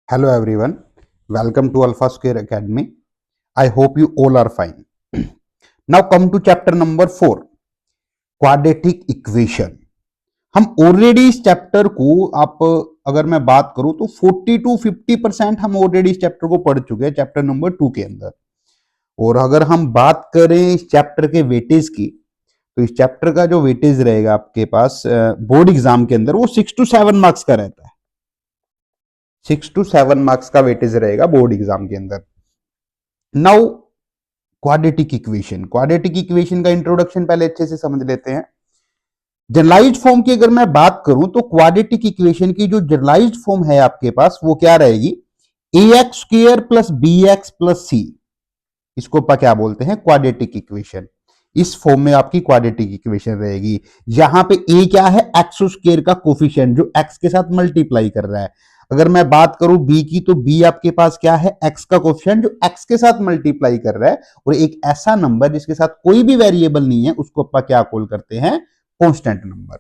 Hello everyone, welcome to Alpha Square Academy. I hope you all are fine. Now come to chapter number 4, quadratic equation. हम already इस chapter को आप अगर मैं बात करूं तो 40 to 50% हम ऑलरेडी इस चैप्टर को पढ़ चुके हैं चैप्टर नंबर 2 के अंदर। और अगर हम बात करें इस चैप्टर के वेटेज की, तो इस चैप्टर का जो वेटेज रहेगा आपके पास बोर्ड एग्जाम के अंदर वो 6 to 7 मार्क्स का रहता है। 6 to 7 मार्क्स का वेटेज रहेगा बोर्ड एग्जाम के अंदर। नाउ क्वाड्रेटिक इक्वेशन का इंट्रोडक्शन पहले अच्छे से समझ लेते हैं। जनरलाइज्ड फॉर्म की अगर मैं बात करूं तो क्वाड्रेटिक इक्वेशन की जो जनरलाइज्ड फॉर्म है आपके पास वो क्या रहेगी, ax square plus bx plus c। इसको क्या बोलते हैं, क्वाड्रेटिक इक्वेशन। इस फॉर्म में आपकी क्वाड्रेटिक इक्वेशन रहेगी। यहां पे a क्या है, एक्स स्क्वायर का कोफिशिएंट जो x के साथ मल्टीप्लाई कर रहा है। अगर मैं बात करूं b की, तो b आपके पास क्या है, x का कोफिशिएंट जो x के साथ मल्टीप्लाई कर रहा है। और एक ऐसा नंबर जिसके साथ कोई भी वेरिएबल नहीं है उसको अपन क्या कॉल करते हैं, कांस्टेंट नंबर।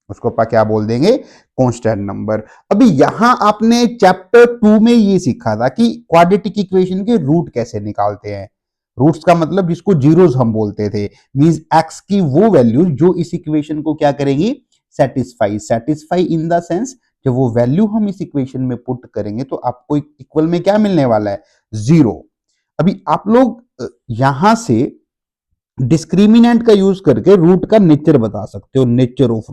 उसको अपन क्या बोल देंगे, कांस्टेंट नंबर। अभी यहां आपने चैप्टर 2 में ये सीखा था कि क्वाड्रेटिक इक्वेशन के रूट कैसे निकालते हैं। रूट्स का मतलब जिसको जीरोस हम बोलते थे, मींस x की वो वैल्यू जो इस इक्वेशन को क्या करेंगी, सेटिस्फाई इन द सेंस जब वो वैल्यू हम इस इक्वेशन में पुट करेंगे तो आपको इक्वल में क्या मिलने वाला है, 0। अभी आप लोग यहां से डिस्क्रिमिनेंट का यूज करके रूट का नेचर बता सकते हो, नेचर ऑफ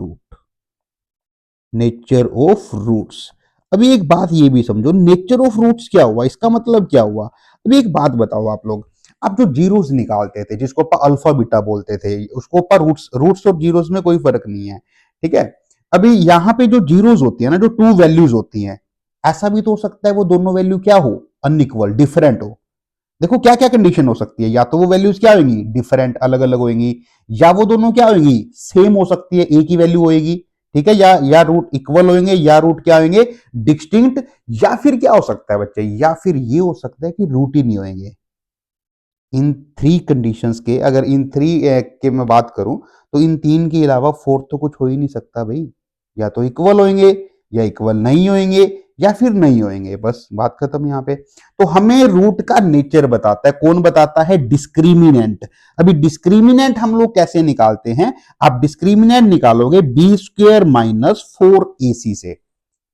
रूट्स। अभी एक बात ये भी समझो, नेचर ऑफ रूट्स क्या हुआ, इसका मतलब क्या हुआ। अभी एक बात बताओ आप लोग, आप जो जीरोस निकालते थे जिसको अपन अल्फा बीटा बोलते थे, उसको अपन रूट्स और जीरोस में कोई फर्क नहीं है, ठीक है। अभी यहां पे जो जीरोस होती है ना, जो टू वैल्यूज होती हैं, ऐसा भी तो हो सकता है वो दोनों वैल्यू क्या हो, अनइक्वल, डिफरेंट हो। देखो क्या क्या कंडीशन हो सकती है, या तो वो वैल्यूज क्या होंगी, डिफरेंट, अलग अलग होंगी, या वो दोनों क्या होंगी, सेम हो सकती है, एक ही वैल्यू होगी, ठीक है। या रूट इक्वल होंगे, या रूट क्या होंगे, डिस्टिंक्ट। या फिर क्या हो सकता है बच्चे, या फिर ये हो सकता है कि रूट ही नहीं होंगे। इन थ्री कंडीशंस के, अगर इन थ्री के मैं बात करूं तो इन तीन के अलावा फोर्थ तो कुछ हो ही नहीं सकता भाई। या तो इक्वल होंगे, या इक्वल नहीं होंगे, या फिर नहीं होंगे, बस बात खत्म यहां पे। तो हमें रूट का नेचर बताता है, कौन बताता है, डिस्क्रिमिनेंट। अभी डिस्क्रिमिनेंट हम लोग कैसे निकालते हैं, आप डिस्क्रिमिनेंट निकालोगे बी स्क्वायर माइनस 4ac से।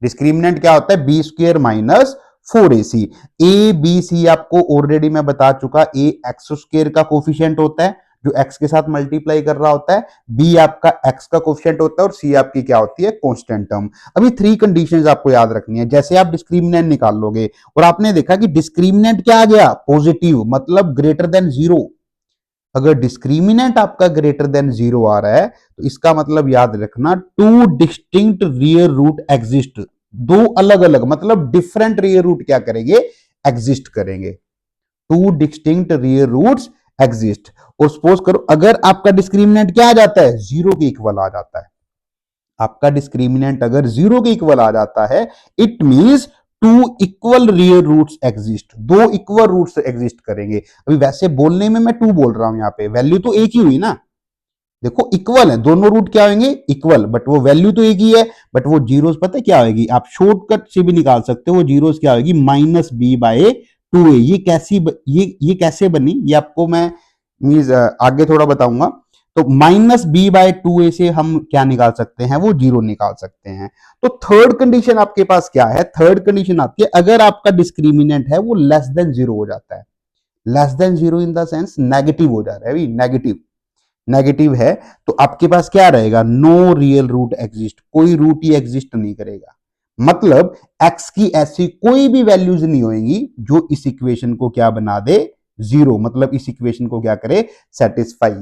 डिस्क्रिमिनेंट क्या होता है, B square minus 4ac। A B C आपको ऑलरेडी मैं बता चुका, ए एक्स स्क्वायर का कोफिशिएंट होता है जो x के साथ मल्टीप्लाई कर रहा होता है, b आपका x का कोफिशिएंट होता है, और c आपकी क्या होती है, कांस्टेंट टर्म। अभी थ्री कंडीशंस आपको याद रखनी है। जैसे आप डिस्क्रिमिनेंट निकाल लोगे और आपने देखा कि डिस्क्रिमिनेंट क्या आ गया, पॉजिटिव, मतलब ग्रेटर देन 0। अगर डिस्क्रिमिनेंट आपका ग्रेटर देन 0 आ रहा है तो इसका मतलब याद रखना, two distinct real root exist. दो अलग अलग मतलब डिफरेंट रियल रूट क्या करेंगे, एग्जिस्ट करेंगे। Two distinct real roots exist. और सपोज करो अगर आपका डिस्क्रिमिनेंट क्या आ जाता है, 0 के इक्वल आ जाता है। आपका डिस्क्रिमिनेंट अगर 0 के इक्वल आ जाता है, it means two equal real roots exist, दो इक्वल रूट्स एग्जिस्ट करेंगे। अभी वैसे बोलने में मैं टू बोल रहा हूं, यहां पे वैल्यू तो एक ही हुई ना। देखो इक्वल है, दोनों रूट क्या होंगे, इक्वल, बट वो वैल्यू तो एक ही है। बट वो जीरोस पता है क्या होगी, आप शॉर्टकट से भी निकाल सकते हो, वो जीरोस क्या होगी, माइनस बी बाय 2a। ये कैसे बनी, ये आपको मैं मींस आगे थोड़ा बताऊंगा। तो माइनस बी बाय 2a से हम क्या निकाल सकते हैं, वो जीरो निकाल सकते हैं। तो थर्ड कंडीशन आपके पास क्या है, थर्ड कंडीशन आती है अगर आपका डिस्क्रिमिनेंट है वो लेस देन 0 हो जाता है। Less than 0 in the sense negative हो जा रहा है, नेगेटिव है, तो आपके पास क्या रहेगा, नो रियल रूट एग्जिस्ट, कोई रूट ही एग्जिस्ट नहीं करेगा। मतलब x की ऐसी कोई भी वैल्यूज नहीं होंगी जो इस इक्वेशन को क्या बना दे, 0, मतलब इस इक्वेशन को क्या करे, सेटिस्फाई।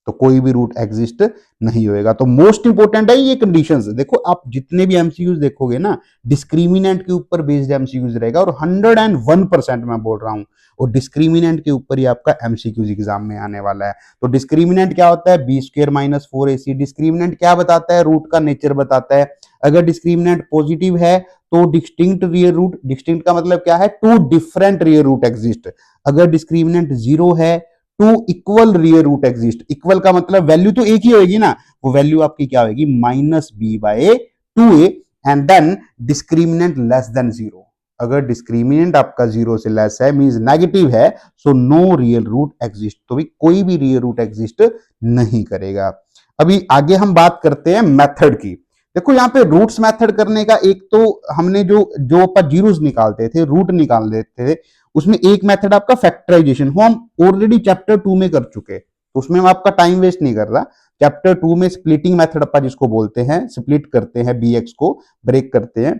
तो कोई भी रूट एग्जिस्ट नहीं होएगा। तो मोस्ट इंपोर्टेंट है ये कंडीशंस। देखो आप जितने भी एमसीक्यूज देखोगे ना, डिस्क्रिमिनेंट के ऊपर बेस्ड एमसीक्यूज रहेगा, और 101% मैं बोल रहा हूं, और डिस्क्रिमिनेंट के ऊपर ही आपका एमसीक्यूज एग्जाम में आने वाला है। तो डिस्क्रिमिनेंट क्या होता है, B square minus 4ac। Discriminant क्या बताता है, रूट का नेचर बताता है। अगर डिस्क्रिमिनेंट पॉजिटिव है तो डिस्टिंक्ट रियल रूट, डिस्टिंक्ट का मतलब क्या है, two different real root exist. अगर डिस्क्रिमिनेंट 0 है, two equal real root exist. Equal का मतलब वैल्यू तो एक ही होगी ना, वो वैल्यू आपकी क्या होगी, minus B by 2a। And then discriminant less than 0। अगर डिस्क्रिमिनेंट आपका 0 से लेस है मींस नेगेटिव है, so no real root exist, तो भी कोई भी रियल रूट एग्जिस्ट नहीं करेगा। अभी आगे हम बात करते हैं मेथड की। देखो यहाँ पे रूट्स मेथड करने का एक तो हमने जो जो अपन जीरोस निकालते थे, रूट निकाल लेते थे, उसमें एक मेथड आपका फैक्टराइजेशन, वो हम ऑलरेडी चैप्टर 2 में कर चुके, तो उसमें हम आपका टाइम वेस्ट नहीं कर रहा। चैप्टर 2 में स्प्लिटिंग मेथड अपन जिसको बोलते हैं, स्प्लिट करते हैं bx को, ब्रेक करते हैं,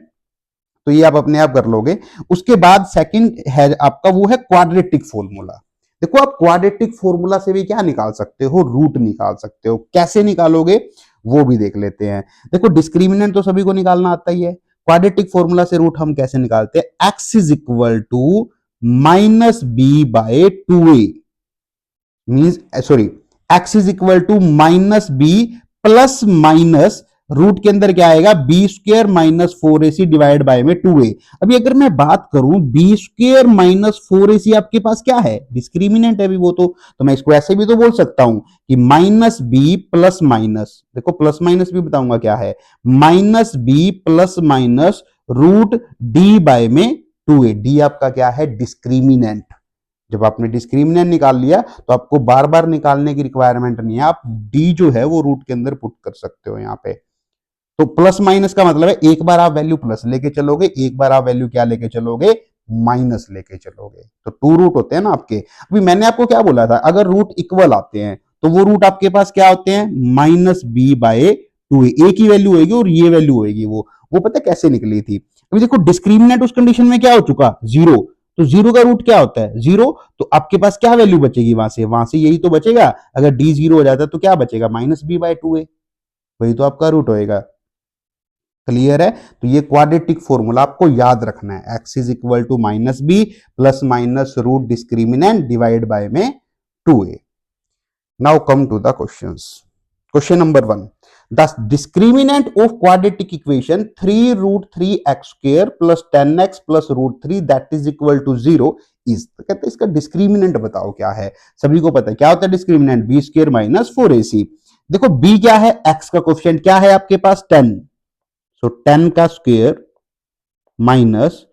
तो ये आप अपने आप कर लोगे। उसके बाद सेकंड है आपका वो है क्वाड्रेटिक फॉर्मूला। देखो आप क्वाड्रेटिक फॉर्मूला से भी क्या निकाल सकते हो, रूट निकाल सकते हो। कैसे निकालोगे वो भी देख लेते हैं। देखो डिस्क्रिमिनेंट तो सभी को निकालना आता ही है, क्वाड्रेटिक फॉर्मूला से रूट हम कैसे निकालते हैं, x is equal to minus B by 2a, means sorry, x is equal to minus B plus minus root के अंदर क्या आएगा, B square minus 4ac divide by में 2a। अभी अगर मैं बात करूं बी स्क्र माइनस 4ac आपके पास क्या है, डिस्क्रिमिनेंट है अभी वो तो मैं इसको ऐसे भी तो बोल सकता हूं कि माइनस बी प्लस माइनस, देखो प्लस माइनस भी बताऊंगा क्या है, minus B plus minus root D by में 2a। डी आपका क्या है, डिस्क्रिमिनेंट। जब आपने डिस्क्रिमिनेंट निकाल लिया तो आपको बार बार निकालने की रिक्वायरमेंट नहीं है, आप डी जो है वो रूट के अंदर पुट कर सकते हो यहाँ पे। तो प्लस माइनस का मतलब है एक बार आप वैल्यू प्लस लेके चलोगे, एक बार आप वैल्यू क्या लेके चलोगे, माइनस लेके चलोगे। तो 2 रूट होते हैं ना आपके। अभी मैंने आपको क्या बोला था, अगर रूट इक्वल आते हैं तो वो रूट आपके पास क्या होते हैं, माइनस बी बाय 2a, एक ही वैल्यू होगी और ये वैल्यू होगी वो पता कैसे निकली थी। अभी देखो डिस्क्रिमिनेंट उस कंडीशन में क्या हो चुका, जीरो, तो जीरो का रूट क्या होता है, जीरो, तो आपके पास क्या वैल्यू बचेगी, वहां से यही तो बचेगा। अगर डी जीरो हो जाता है तो क्या बचेगा, माइनस बी बाय 2a, वही तो आपका रूट होएगा। क्लियर है। तो ये क्वाड्रेटिक फॉर्मूला आपको याद रखना है, x is equal to minus B plus minus root discriminant divide by में 2a। Now come to the questions. Question number 1, the discriminant of quadratic equation 3 root 3x square plus 10x plus root 3 that is equal to 0 is, तो कहते हैं इसका discriminant बताओ क्या है। सभी को पता है क्या होता है discriminant, B square minus 4ac। देखो b क्या है, x का कोएफिशिएंट क्या है आपके पास 10, सो 10 का स्क्वायर माइनस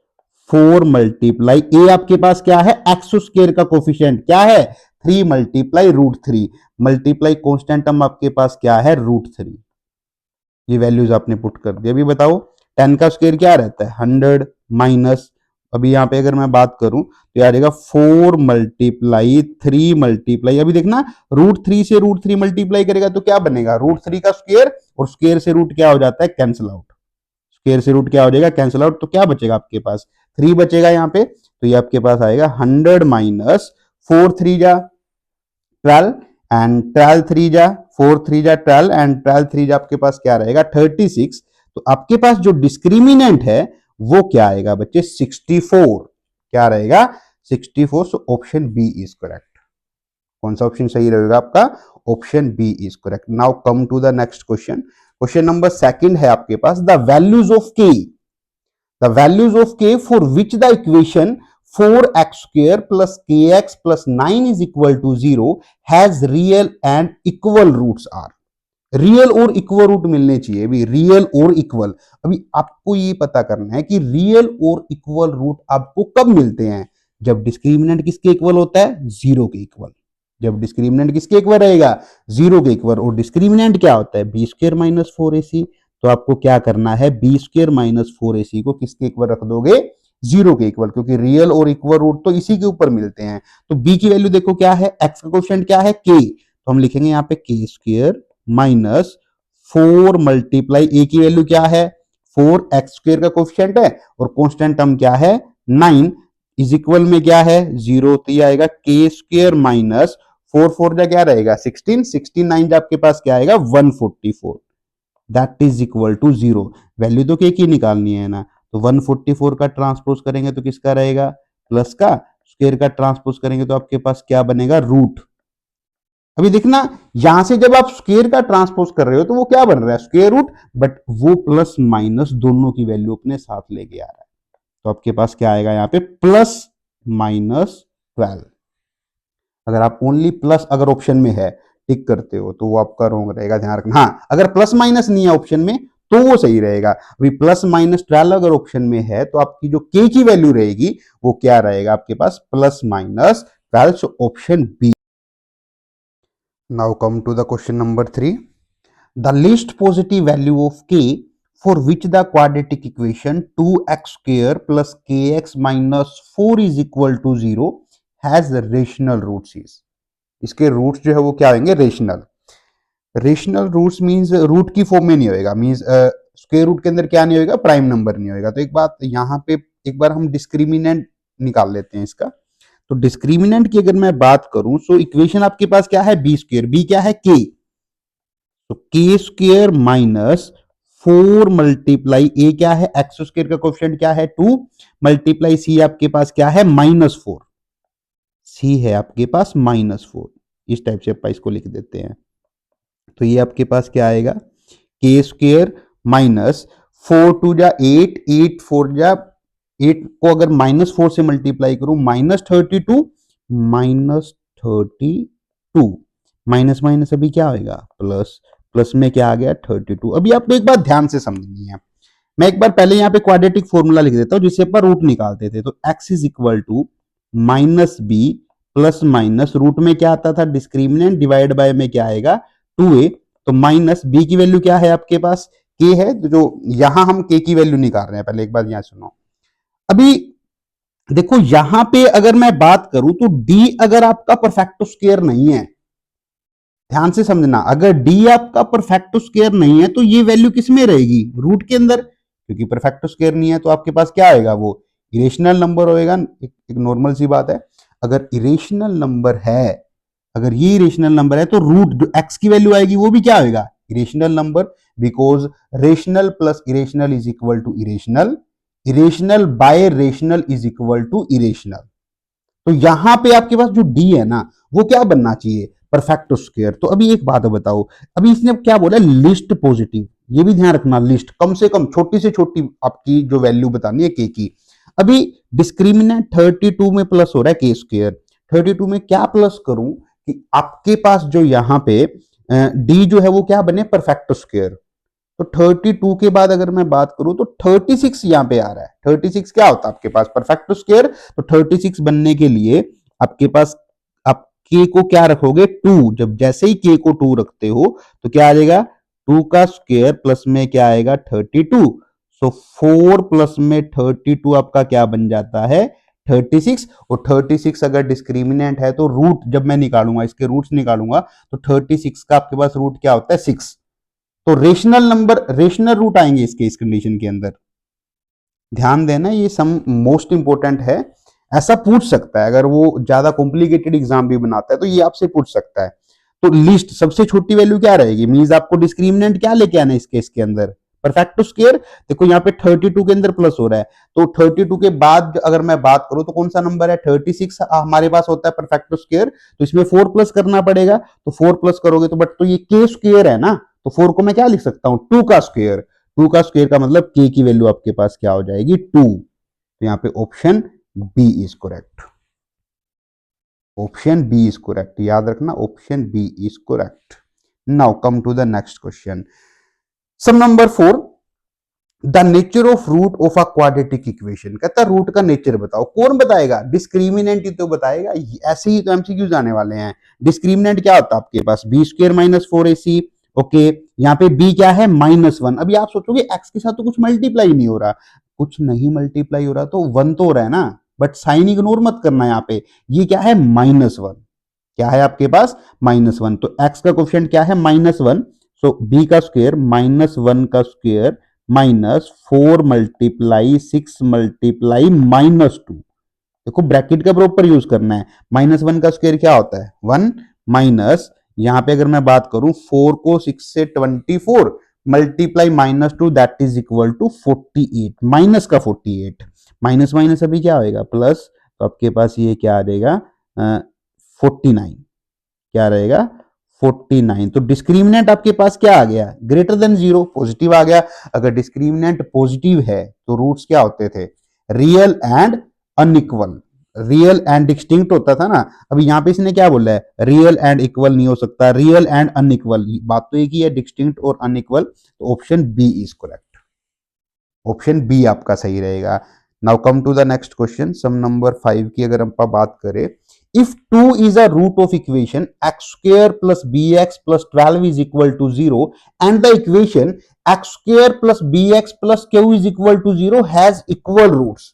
4 मल्टीप्लाई ए आपके पास क्या है, एक्स स्क्वायर का कोफिशिएंट क्या है 3 multiply root 3 multiply constant term आपके पास क्या है रूट 3। ये वैल्यूज आपने पुट कर दी। अभी बताओ 10 का स्क्वायर क्या रहता है 100 माइनस, अभी यहां पे अगर मैं बात करूं तो आ जाएगा 4 मल्टीप्लाई 3 मल्टीप्लाई, अभी देखना रूट 3 से रूट 3 मल्टीप्लाई करेगा तो क्या बनेगा, रूट 3 का स्क्वायर, और स्क्वायर से रूट क्या हो जाता है कैंसिल आउट, स्क्वायर से रूट क्या हो जाएगा कैंसिल आउट, तो क्या बचेगा आपके पास 3 बचेगा यहाँ पे। तो ये आपके पास आएगा 100 माइनस 4 3 जा 12 एंड 12 3 जा 4 3 जा 12 एंड 12 3 जा आपके पास क्या रहेगा 36। तो आपके पास जो डिस्क्रिमिनेंट है वो क्या आएगा बच्चे 64, क्या रहेगा 64। So option B is correct. कौन सा ऑप्शन सही रहेगा आपका, option B is correct. Now come to the next question. Question number 2 है आपके पास, the values of k, the values of k for which the equation 4x square plus kx plus 9 is equal to 0 has real and equal roots are। Real और equal root मिलने चाहिए। अभी real और equal, अभी आपको ये पता करना है कि रियल और इक्वल रूट आपको कब मिलते हैं, जब डिस्क्रिमिनेंट किसके इक्वल होता है, जीरो के इक्वल। जब डिस्क्रिमिनेंट किसके इक्वल रहेगा, जीरो के इक्वल। और डिस्क्रिमिनेंट क्या होता है, बी स्क्वायर माइनस 4ac। तो आपको क्या करना है, बी स्क्वायर माइनस 4ac को किसके इक्वल रख दोगे, जीरो के इक्वल, क्योंकि रियल और इक्वल रूट तो इसी के ऊपर मिलते हैं। तो बी की वैल्यू देखो क्या है, एक्स का कोएफिशिएंट क्या है के, तो हम लिखेंगे यहाँ पे के स्क्वायर माइनस 4 मल्टीप्लाई ए की वैल्यू क्या है 4, एक्स स्क्वायर का कोएफिशिएंट है और कांस्टेंट टर्म क्या है 9 इज इक्वल में क्या है 0, तो ये आएगा के स्क्वायर माइनस 4 4 जा क्या रहेगा 16, 16 9 जा आपके पास क्या आएगा 144, that is equal to 0। Value तो के की निकालनी है ना, तो 144 का ट्रांसपोज करेंगे तो किसका रहेगा, प्लस का, स्क्वायर का ट्रांसपोज करेंगे तो आपके पास क्या बनेगा रूट। अभी देखना यहां से जब आप स्क्वायर का ट्रांसपोज कर रहे हो तो वो क्या बन रहा है स्क्वायर रूट, बट वो प्लस माइनस दोनों की वैल्यू अपने साथ लेके आ रहा है। तो आपके पास क्या आएगा यहाँ पे प्लस माइनस 12। अगर आप ओनली प्लस अगर ऑप्शन में है टिक करते हो तो वो आपका रॉन्ग रहेगा, ध्यान रखना। हाँ अगर प्लस माइनस नहीं है ऑप्शन में तो वो सही रहेगा। अभी +-12 अगर ऑप्शन में है तो आपकी जो k की वैल्यू रहेगी वो क्या रहेगा आपके पास, +-12, option B. Now come to the question number 3। The least positive value of k for which the quadratic equation 2x square plus kx minus 4 is equal to 0 has rational roots is। इसके roots जो है वो क्या होंगे, rational. Rational roots means root की form में नहीं होएगा, मींस स्क्वायर रूट के अंदर क्या नहीं होएगा, प्राइम नंबर नहीं होएगा। तो एक बात यहाँ पे, एक बार हम डिस्क्रिमिनेंट निकाल लेते हैं इसका। तो डिस्क्रिमिनेंट की अगर मैं बात करूं तो इक्वेशन आपके पास क्या है, बी स्क्वायर, बी क्या है, के। तो के स्क्वायर माइनस 4 मल्टीप्लाई ए क्या है, एक्स स्क्वायर का कोएफिशिएंट क्या है 2, मल्टीप्लाई सी आपके पास क्या है -4, सी है आपके पास -4। इस टाइप से आप इसको लिख देते हैं। तो ये आपके पास क्या आएगा, के स्क्वायर माइनस 4 2 जा 8, 8 4 जा 8 को अगर -4 से मल्टीप्लाई करूं -32, -32 माइनस माइनस अभी क्या होगा, प्लस, प्लस में क्या आ गया 32। अभी आपको एक बात ध्यान से समझनी है। मैं एक बार पहले यहाँ पे क्वाड्रेटिक फॉर्मूला लिख देता हूं जिससे अपन रूट निकालते थे। तो x is equal to -b plus minus root में क्या आता था, डिस्क्रिमिनेंट, डिवाइड बाय में क्या आएगा 2a। तो माइनस b की वैल्यू क्या है आपके पास, k है। तो जो यहां हम k की वैल्यू निकाल रहे हैं, पहले एक बार यहां सुनो। अभी देखो यहां पे अगर मैं बात करूं तो d अगर आपका परफेक्ट स्क्वायर नहीं है, ध्यान से समझना, अगर d आपका परफेक्ट स्क्वायर नहीं है तो ये वैल्यू किस में रहेगी, रूट के अंदर। क्योंकि परफेक्ट स्क्वायर नहीं है तो आपके पास क्या आएगा, वो इरेशनल नंबर होएगा। एक नॉर्मल सी बात है, अगर इरेशनल नंबर है, अगर ये इरेशनल नंबर है तो रूट जो x की वैल्यू आएगी वो भी क्या होगा, irrational number. Because rational plus irrational is equal to irrational, irrational by rational is equal to irrational. तो यहां पे आपके पास जो d है ना वो क्या बनना चाहिए, परफेक्ट स्क्वायर। तो अभी एक बात बताओ, अभी इसने क्या बोला, लिस्ट पॉजिटिव। ये भी ध्यान रखना, लिस्ट कम से कम छोटी से छोटी आपकी जो वैल्यू बतानी है के की। अभी डिस्क्रिमिनेंट 32 में प्लस हो रहा है के स्क्वायर, 32 में क्या प्लस करूं कि आपके पास जो यहां पे डी जो है वो क्या बने, परफेक्ट स्क्वायर। तो 32 के बाद अगर मैं बात करूं तो 36 यहां पे आ रहा है। 36 क्या होता है आपके पास, परफेक्ट स्क्वायर। तो 36 बनने के लिए आपके पास आप के को क्या रखोगे 2, जब जैसे ही के को 2 रखते हो तो क्या आ जाएगा 2 का स्क्वायर प्लस में क्या आएगा 32। सो 4 प्लस में 32 आपका क्या बन जाता है 36। और 36 अगर डिस्क्रिमिनेंट है तो रूट जब मैं निकालूंगा, इसके रूट्स निकालूंगा, तो 36 का आपके पास रूट क्या होता है 6। तो रेशनल नंबर, रेशनल रूट आएंगे इसके, इस कंडीशन के अंदर। ध्यान देना, ये सम मोस्ट इंपोर्टेंट है। ऐसा पूछ सकता है, अगर वो ज्यादा कॉम्प्लिकेटेड एग्जाम भी बनाता है तो ये आपसे पूछ सकता है। तो लिस्ट सबसे छोटी वैल्यू क्या रहेगी, मींस आपको डिस्क्रिमिनेंट क्या लेके आना है इस केस के अंदर, परफेक्ट स्क्वायर। देखो यहाँ पे 32 के अंदर प्लस हो रहा है, तो 32 के बाद अगर मैं बात करूं तो कौन सा नंबर है 36 हमारे पास होता है परफेक्ट स्क्वायर। तो इसमें 4 प्लस करना पड़ेगा, तो 4 प्लस करोगे तो बट तो ये के स्क्वायर है ना, तो 4 को मैं क्या लिख सकता हूं 2 का स्क्वायर। 2 का स्क्वायर का मतलब के की वैल्यू आपके पास क्या हो जाएगी 2। तो यहाँ पे option B is correct, option B is correct, याद रखना option B is correct. Now come to the next question, sum number 4। The nature of root of a quadratic equation, कहता है रूट का नेचर बताओ। कौन बताएगा, डिस्क्रिमिनेंट ही तो बताएगा। ऐसे ही तो एमसीक्यू आने वाले हैं। डिस्क्रिमिनेंट क्या होता है आपके पास, B square minus 4ac। Okay, यहाँ पे b क्या है -1। अभी आप सोचोगे x के साथ तो कुछ मल्टीप्लाई नहीं हो रहा, कुछ नहीं मल्टीप्लाई हो रहा तो 1 तो हो रहा है ना, बट साइन इग्नोर मत करना। यहाँ पे ये क्या है -1, क्या है आपके पास -1। तो x का कोएफिशिएंट क्या है -1। सो b का स्क्वायर -1 का स्क्वायर -4 मल्टीप्लाई 6 मल्टीप्लाई -2। देखो ब्रैकेट का प्रॉपर यूज करना है। -1 का स्क्वायर क्या होता है 1 माइनस, यहां पे अगर मैं बात करूं 4 को 6 से 24 multiply -2 that is equal to 48, minus का 48, माइनस माइनस अभी क्या होएगा प्लस। तो आपके पास ये क्या आ जाएगा 49, क्या रहेगा 49। तो डिस्क्रिमिनेंट आपके पास क्या आ गया, ग्रेटर देन 0, पॉजिटिव आ गया। अगर डिस्क्रिमिनेंट पॉजिटिव है तो रूट्स क्या होते थे, real and unequal. Real and distinct होता था ना, अभी यहाँ पे इसने क्या बोला है, रियल एंड इक्वल नहीं हो सकता, रियल एंड अनइक्वल, बात तो एक ही है, डिस्टिंक्ट और अनइक्वल, तो option B is correct, option B आपका सही रहेगा। Now come to the next question, sum number 5 की अगर हम बात करें, if 2 is a root of equation x square plus bx plus 12 is equal to 0 and the equation x square plus bx plus q is equal to 0 has equal roots,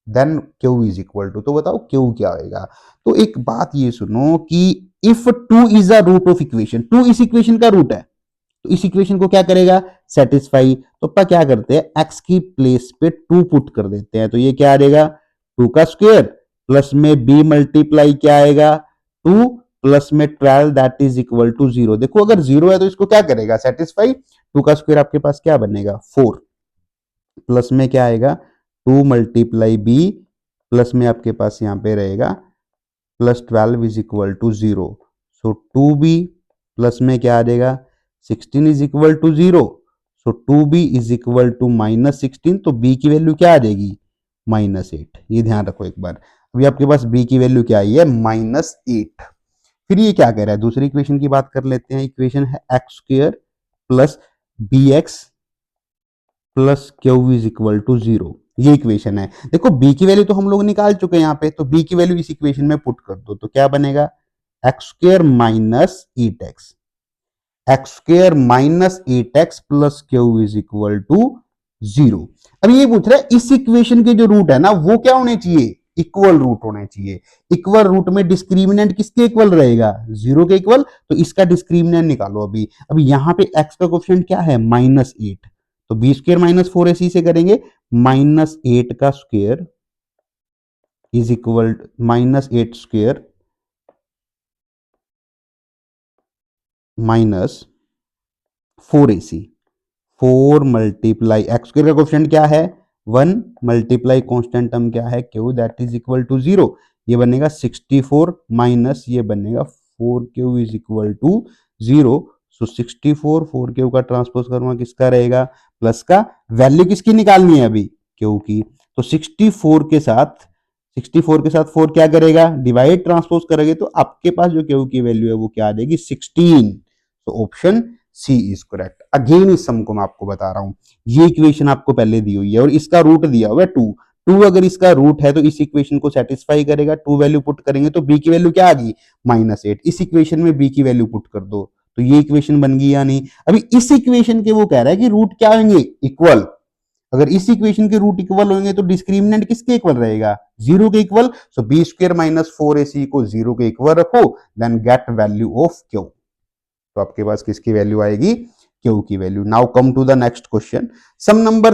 then q is equal to, तो बताओ Q क्या आएगा। तो एक बात ये सुनो कि if two is a root of equation, two इस इक्वेशन का रूट है, तो इस इक्वेशन को क्या करेगा, सेटिस्फाई, तो अपन क्या करते हैं, एक्स की प्लेस पे टू पुट कर देते हैं, तो ये क्या आएगा, टू का स्क्वायर प्लस में बी मल्टीप्लाई क्या आएगा, टू प्लस में 12 दैट इज इक्वल टू 0। देखो अगर 0 है तो इसको क्या करेगा, सेटिस्फाई, टू का स्क्वायर आपके पास क्या बनेगा 4, प्लस में क्या आएगा 2 मल्टीप्लाई बी, प्लस में आपके पास यहां पे रहेगा plus 12 is equal to 0, so 2b plus में क्या आ जाएगा 16 is equal to 0, so 2b is equal to -16, तो b की वैल्यू क्या आ जाएगी -8, ये ध्यान रखो एक बार, अभी आपके पास b की वैल्यू क्या आई है -8। फिर ये क्या कह रहा है, दूसरी इक्वेशन की बात कर लेते हैं, इक्वेशन है x square plus b x plus q is equal to 0, ये इक्वेशन है। देखो b की वैल्यू तो हम लोग निकाल चुके हैं यहाँ पे, तो b की वैल्यू इस इक्वेशन में पुट कर दो, तो क्या बनेगा x square minus 8x, x square minus 8x plus q is equal to 0। अब ये पूछ रहा है इस इक्वेशन के जो रूट है ना वो क्या होने चाहिए, इक्वल रूट होने चाहिए। इक्वल रूट में डिस्क्रिमिनेंट किसके इक्वल रहेगा, 0 के इक्वल, तो इसका डिस्क्रिमिनेंट निकालो। अभी यहां पे x का कोएफिशिएंट क्या है -8, तो बी स्क्वायर माइनस 4ac से करेंगे, -8 का square is equal -8 square minus 4ac, 4 multiply x square का कोएफिशिएंट क्या है 1 मल्टीप्लाई कांस्टेंट टर्म क्या है q that is equal to 0, ये बनेगा 64 माइनस ये बनेगा 4q is equal to 0, so 64 4q का ट्रांसपोज करूंगा किसका रहेगा प्लस का, वैल्यू किसकी निकालनी है अभी क्यू की, तो 64 के साथ 4 क्या करेगा डिवाइड ट्रांसपोज करेंगे, तो आपके पास जो क्यू की वैल्यू है वो क्या आ जाएगी 16, तो option C is correct. Again इस सम को मैं आपको बता रहा हूं, ये इक्वेशन आपको पहले दी हुई है और इसका रूट दिया हुआ है 2, अगर इसका रूट है तो इस इक्वेशन को सेटिस्फाई करेगा, 2 वैल्यू पुट करेंगे तो b की वैल्यू क्या आ गई -8, इस इक्वेशन में b की वैल्यू पुट कर दो, तो ये इक्वेशन बन गई या नहीं। अभी इस इक्वेशन के वो कह रहा है कि रूट क्या होंगे इक्वल, अगर इस इक्वेशन के रूट इक्वल होंगे तो डिस्क्रिमिनेंट किसके इक्वल रहेगा 0 के equal, so b square minus 4ac को 0 के इक्वल रखो, then get value of q, तो आपके पास किसकी वैल्यू आएगी क्यू की value. Now come to the next question, sum number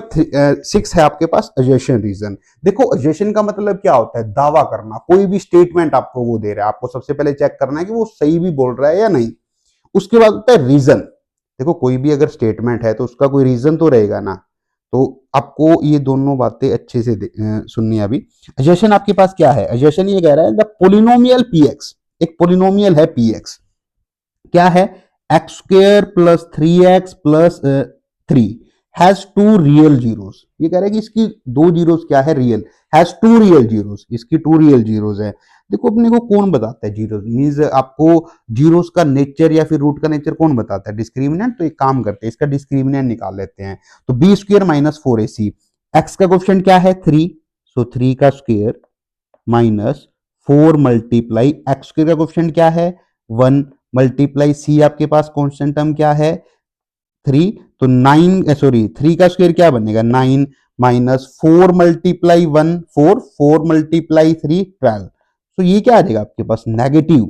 6 है आपके पास अजर्शन रीजन। देखो अजर्शन का मतलब क्या होता है, दावा करना, कोई भी स्टेटमेंट आपको वो दे रहा है, आपको सबसे पहले चेक करना है कि वो सही भी बोल रहा है या नहीं, उसके बाद होता है रीजन। देखो कोई भी अगर स्टेटमेंट है तो उसका कोई रीजन तो रहेगा ना, तो आपको ये दोनों बातें अच्छे से सुननी है। अभी अजर्शन आपके पास क्या है, अजर्शन ये कह रहा है द पोलिनोमियल px, एक पोलिनोमियल है px, क्या है x square plus 3x plus 3 has 2 real zeros, ये कह रहा है कि इसकी 2 जीरोस क्या है रियल, हैज 2 रियल जीरोस, इसकी 2 रियल जीरोस है। देखो अपने को कौन बताता है जीरोस, मींस आपको जीरोस का नेचर या फिर रूट का नेचर कौन बताता है, डिस्क्रिमिनेंट, तो एक काम करते हैं इसका डिस्क्रिमिनेंट निकाल लेते हैं, तो b square minus 4ac, x का कोएफिशिएंट क्या है 3, सो 3 का square minus 4 multiply x square का कोएफिशिएंट क्या है 1 मल्टीप्लाई सी आपके पास कांस्टेंट टर्म क्या है 3, तो 9 सॉरी 3 का स्क्वायर क्या बनेगा 9 माइनस 4 मल्टीप्लाई 1 4, 4 मल्टीप्लाई 3 12, तो ये क्या आ जाएगा आपके पास नेगेटिव,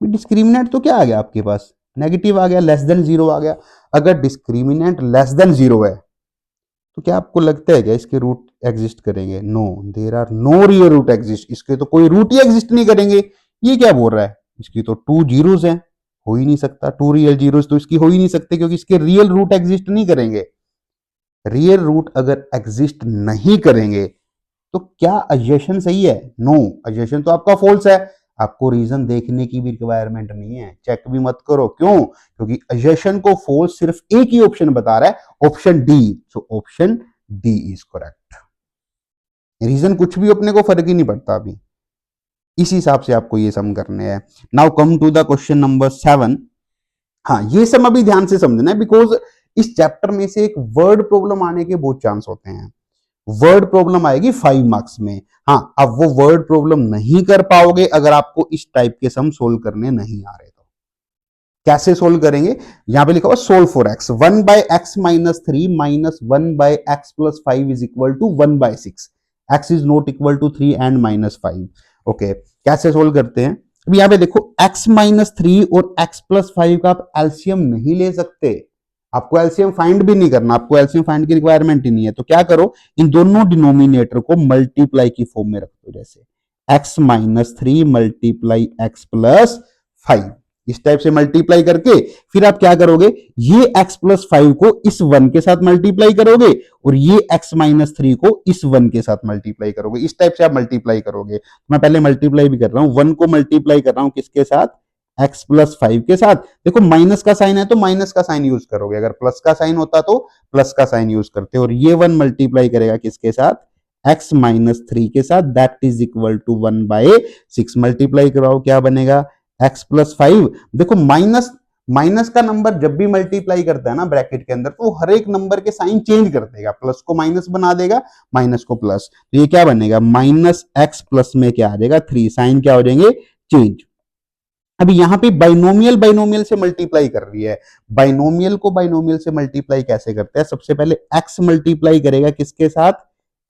डिस्क्रिमिनेंट तो क्या आ गया आपके पास नेगेटिव आ गया, लेस देन 0 आ गया। अगर डिस्क्रिमिनेंट लेस देन 0 है तो क्या आपको लगता है क्या इसके रूट एग्जिस्ट करेंगे, no, there are no real root exist, इसके तो कोई रूट ही एग्जिस्ट नहीं करेंगे। ये क्या बोल रहा है, इसकी तो 2 जीरोस हैं, हो ही नहीं सकता, 2 रियल जीरोस तो इसकी हो ही नहीं सकते क्योंकि इसके रियल रूट एग्जिस्ट नहीं करेंगे। रियल रूट अगर एग्जिस्ट नहीं करेंगे तो क्या अजर्शन सही है, नो, अजर्शन तो आपका फॉल्स है, आपको रीजन देखने की भी रिक्वायरमेंट नहीं है, चेक भी मत करो, क्यों, क्योंकि अजर्शन को फॉल्स सिर्फ एक ही ऑप्शन बता रहा है, option D, so option D is correct. Reason कुछ भी अपने को फर्क ही नहीं पड़ता अभी, इस हिसाब से आपको ये सम करने हैं। Now come to the question number 7। हाँ, ये सम अभी ध्यान से समझना है, बिकॉज इस चैप्टर में से एक वर्ड प्रॉब्लम आने के बहुत चांस होते हैं। वर्ड प्रॉब्लम आएगी 5 मार्क्स में। हाँ, अब वो वर्ड प्रॉब्लम नहीं कर पाओगे अगर आपको इस टाइप के सम सोल्व करने नहीं आ रहे तो। कैसे सोल्व करेंगे? यहां पे लिखा हुआ solve for x, 1/x-3 -1/x+5 is equal to 1/6। X is not equal to 3 and -5। Okay, कैसे सोल्व करते हैं? अब यहां पे देखो, x-3 और x+5 का आप एलसीएम नहीं ले सकते। आपको एलसीएम फाइंड भी नहीं करना, आपको एलसीएम फाइंड की रिक्वायरमेंट ही नहीं है। तो क्या करो, इन दोनों डिनोमिनेटर को मल्टीप्लाई की फॉर्म में रख दो। जैसे x-3 मल्टीप्लाई x+5, इस टाइप से मल्टीप्लाई करके फिर आप क्या करोगे, ये x+5 को इस 1 के साथ मल्टीप्लाई करोगे और ये x-3 को इस 1 के साथ मल्टीप्लाई करोगे। इस टाइप से आप मल्टीप्लाई करोगे। मैं पहले मल्टीप्लाई भी कर रहा हूं, 1 को मल्टीप्लाई कर रहा हूं किसके साथ? x+5 के साथ। देखो माइनस का साइन है तो माइनस का साइन यूज करोगे, अगर प्लस का साइन होता तो प्लस का साइन यूज करते। और ये 1 मल्टीप्लाई करेगा किसके साथ? x-3 के साथ, that is equal to 1/6। Multiply कराओ, क्या बनेगा? x+5। देखो माइनस का नंबर जब भी मल्टीप्लाई करता है ना ब्रैकेट के अंदर, तो हर एक नंबर के साइन चेंज कर देगा, प्लस को माइनस बना देगा, माइनस को प्लस। तो ये क्या बनेगा? -x प्लस में क्या आ जाएगा? 3। साइन क्या हो जाएंगे? चेंज। अभी यहां पे बाइनोमियल से मल्टीप्लाई कर रही है। बाइनोमियल को बाइनोमियल से मल्टीप्लाई कैसे करते हैं? सबसे पहले x मल्टीप्लाई करेगा किसके साथ?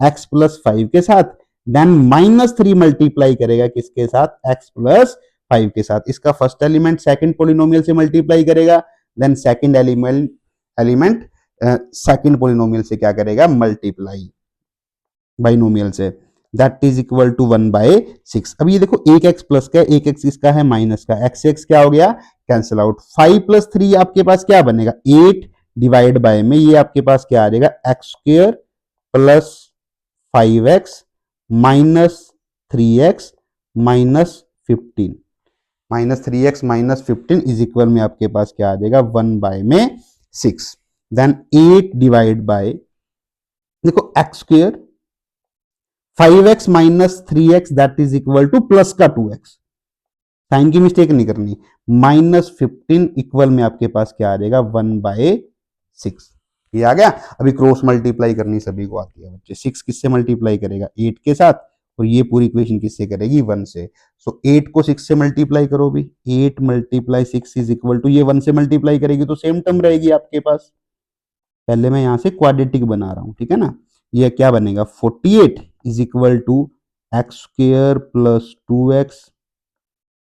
x+5 के साथ। देन -3 मल्टीप्लाई करेगा किसके साथ? x+5 के साथ। इसका फर्स्ट एलिमेंट सेकंड पोलिनोमियल से मल्टीप्लाई करेगा, then second element second polynomial से क्या करेगा? मल्टीप्लाई बाइनोमियल से, दैट इज इक्वल टू 1/6। अब ये देखो, एक एक्स प्लस का, एक एक्स इसका है माइनस का, एक्स एक्स क्या हो गया? Cancel out. 5+3 आपके पास क्या बनेगा? 8 डिवाइड बाय में ये आपके पास क्या आ जाएगा? x² plus 5x minus 3x minus 15। -3x minus 15 is equal में आपके पास क्या आ जाएगा? 1/6। देन 8 डिवाइड बाय, देखो x², 5x minus 3x that is equal two plus का 2x। साइन की मिस्टेक नहीं करनी। -15 इक्वल में आपके पास क्या आ जाएगा? 1/6। ये आ गया। अभी क्रॉस मल्टीप्लाई करनी सभी को आती है बच्चे। 6 किससे मल्टीप्लाई करेगा? 8 के साथ। और ये पूरी इक्वेशन किससे करेगी? 1 से। सो 8 को 6 से मल्टीप्लाई करो भी, 8 × 6 इज इक्वल टू, ये 1 से मल्टीप्लाई करेगी तो सेम टर्म रहेगी आपके पास। पहले मैं यहां से क्वाड्रेटिक बना रहा हूं, ठीक है ना। ये क्या बनेगा? 48 is equal to x² plus 2x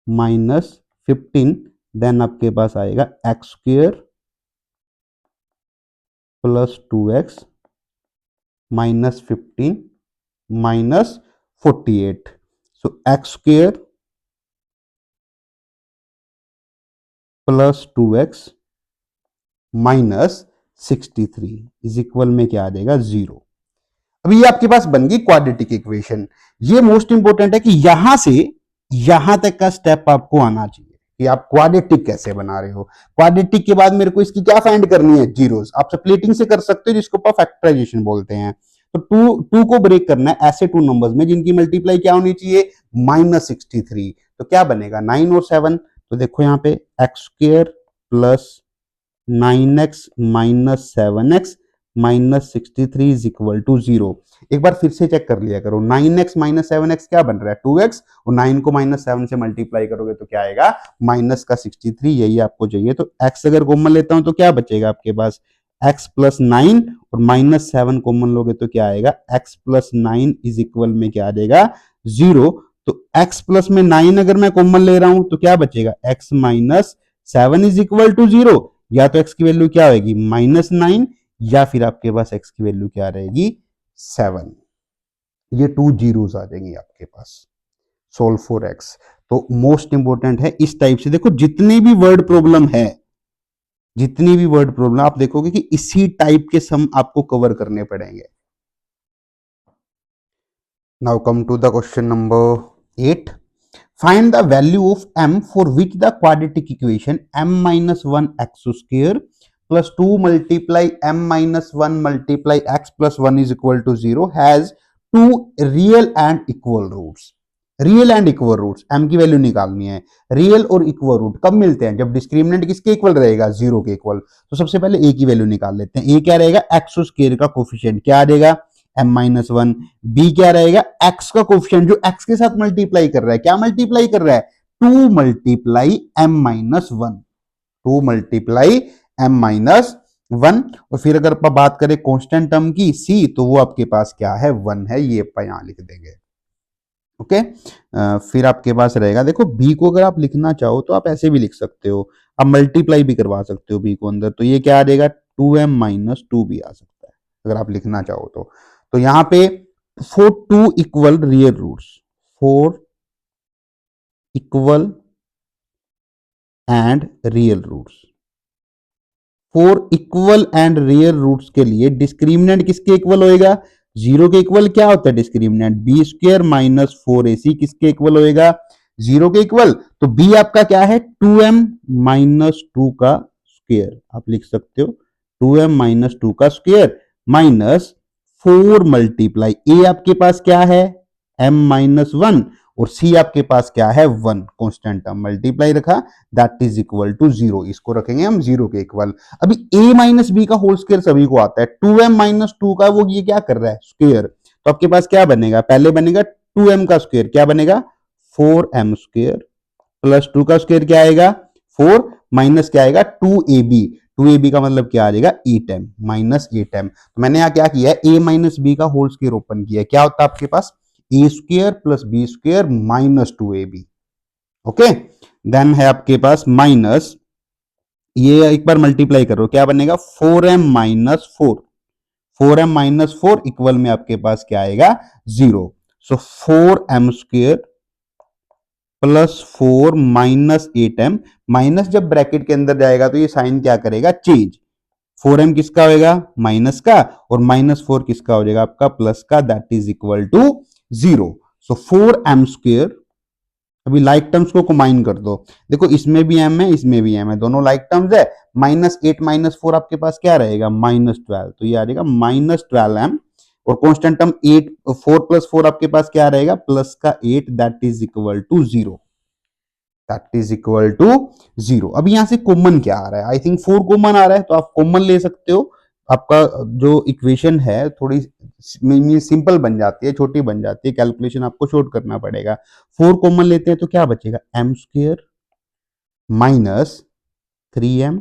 minus 15। Then आपके पास आएगा x² plus 2x minus 15 minus 48। So x² plus 2x minus 63 is equal में क्या आ जाएगा? 0। अभी ये आपके पास बन गई क्वाड्रेटिक इक्वेशन। ये मोस्ट इंपोर्टेंट है कि यहां से यहां तक का स्टेप आपको आना चाहिए कि आप क्वाड्रेटिक कैसे बना रहे हो। क्वाड्रेटिक के बाद मेरे को इसकी क्या फाइंड करनी है? जीरोस। आप स्प्लिटिंग से कर सकते हो, जिसको फैक्टराइजेशन बोलते हैं। तो टू को ब्रेक करना है ऐसे 2 नंबर्स में जिनकी मल्टीप्लाई क्या होनी चाहिए? -63। तो क्या बनेगा? 9 और 7। तो देखो यहाँ पे x² plus 9x minus 7x minus 63 is equal to 0। एक बार फिर से चेक कर लिया करो, 9x माइनस 7x क्या बन रहा है? 2x। और 9 को -7 से मल्टीप्लाई करोगे तो क्या आएगा? माइनस का 63। यही आपको चाहिए। तो x अगर कॉमन लेता हूं तो क्या बचेगा आपके पास? x प्लस 9 और -7 कॉमन लोगे तो क्या आएगा? x प्लस 9 इज इक्वल में क्या आ जाएगा? 0। तो x प्लस में 9 अगर मैं कॉमन ले रहा हूं तो क्या बचेगा? x minus 7 is equal to 0। या तो x की वैल्यू क्या होगी? -9, या फिर आपके पास x की वैल्यू क्या रहेगी? 7। ये 2 जीरोस आ जाएंगे आपके पास। Solve for x। तो मोस्ट इंपोर्टेंट है इस टाइप से। देखो जितनी भी वर्ड प्रॉब्लम है, जितनी भी वर्ड प्रॉब्लम आप देखोगे कि इसी टाइप के सम आपको कवर करने पड़ेंगे। Now come to the question number 8। Find the value of m for which the quadratic equation m-1x² plus 2 multiply m-1 multiply x plus 1 is equal to 0 has two real and equal roots। Real and equal roots, m की वैल्यू निकालनी है। Real और equal root कब मिलते हैं? जब discriminant किसके इक्वल रहेगा? जीरो के इक्वल। तो सबसे पहले ए की वैल्यू निकाल लेते हैं। ए क्या रहेगा? एक्स स्क्वायर का कोफिशिएंट क्या आ जाएगा? m-1। बी क्या रहेगा? एक्स का कोफिशिएंट जो एक्स के साथ मल्टीप्लाई कर रहा है, क्या मल्टीप्लाई कर रहा है? 2 मल्टीप्लाई m-1, 2 मल्टीप्लाई m-1। और फिर अगर आप बात करें कांस्टेंट टर्म की सी, तो वो आपके पास क्या है? 1 है। ये आप यहां लिख देंगे। ओके। फिर आपके पास रहेगा, देखो बी को अगर आप लिखना चाहो तो आप ऐसे भी लिख सकते हो, आप मल्टीप्लाई भी करवा सकते हो बी को अंदर, तो ये क्या आ जाएगा? 2m-2 भी आ सकता है अगर आप लिखना चाहो तो यहां पे for two equal real roots, for equal and real roots, for equal and real roots के लिए डिस्क्रिमिनेंट किसके इक्वल होएगा? जीरो के इक्वल क्या होता है discriminant? B square minus 4ac किसके इक्वल होएगा? जीरो के इक्वल। तो बी आपका क्या है? 2m-2 का स्क्वायर आप लिख सकते हो, 2m-2 का स्क्वायर माइनस 4 मल्टीप्लाई ए आपके पास क्या है? m-1, और सी आपके पास क्या है? 1 कांस्टेंट टर्म मल्टीप्लाई रखा, that is equal to zero. इसको रखेंगे हम जीरो के इक्वल। अभी a माइनस बी का होल स्क्वायर सभी को आता है, 2m-2 का वो ये क्या कर रहा है? स्क्वायर। तो आपके पास क्या बनेगा? पहले बनेगा 2m का स्क्वायर, क्या बनेगा? 4m स्क्वायर प्लस 2 का स्क्वायर क्या आएगा? 4 माइनस क्या आएगा? 2ab, 2ab का मतलब क्या आ जाएगा? 8m minus 8m। तो मैंने यहाँ क्या किया है? a माइनस बी का होल स्क्वायर ओपन किया है, क्या होता है आपके पास? A square plus B square minus 2ab। Okay, then है आपके पास माइनस, ये एक बार मल्टीप्लाई करो, क्या बनेगा? 4m-4, 4m-4 इक्वल में आपके पास क्या आएगा? Zero. So 4m square plus 4 minus 8m, minus जब ब्रैकेट के अंदर जाएगा तो ये साइन क्या करेगा? चेंज। 4m किसका होएगा? माइनस का, और माइनस 4 किसका हो जाएगा? आपका प्लस का, that is equal to zero. So 4m square, अभी लाइक टर्म्स को कंबाइन कर दो, देखो इसमें भी m है, इसमें भी m है, दोनों लाइक टर्म्स है। माइनस 8-4 आपके पास क्या रहेगा? -12, तो ये आ जाएगा -12m, और कांस्टेंट टर्म 8, 4 प्लस 4 आपके पास क्या रहेगा? प्लस का 8, that is equal to zero, that is equal to zero. अब यहां से कॉमन क्या आ रहा है? आई थिंक 4 कॉमन आ रहा है, तो आप कॉमन ले सकते हो। आपका जो इक्वेशन है थोड़ी सिंपल बन जाती है, छोटी बन जाती है, कैलकुलेशन आपको शॉर्ट करना पड़ेगा। 4 कॉमन लेते हैं तो क्या बचेगा? m square minus 3m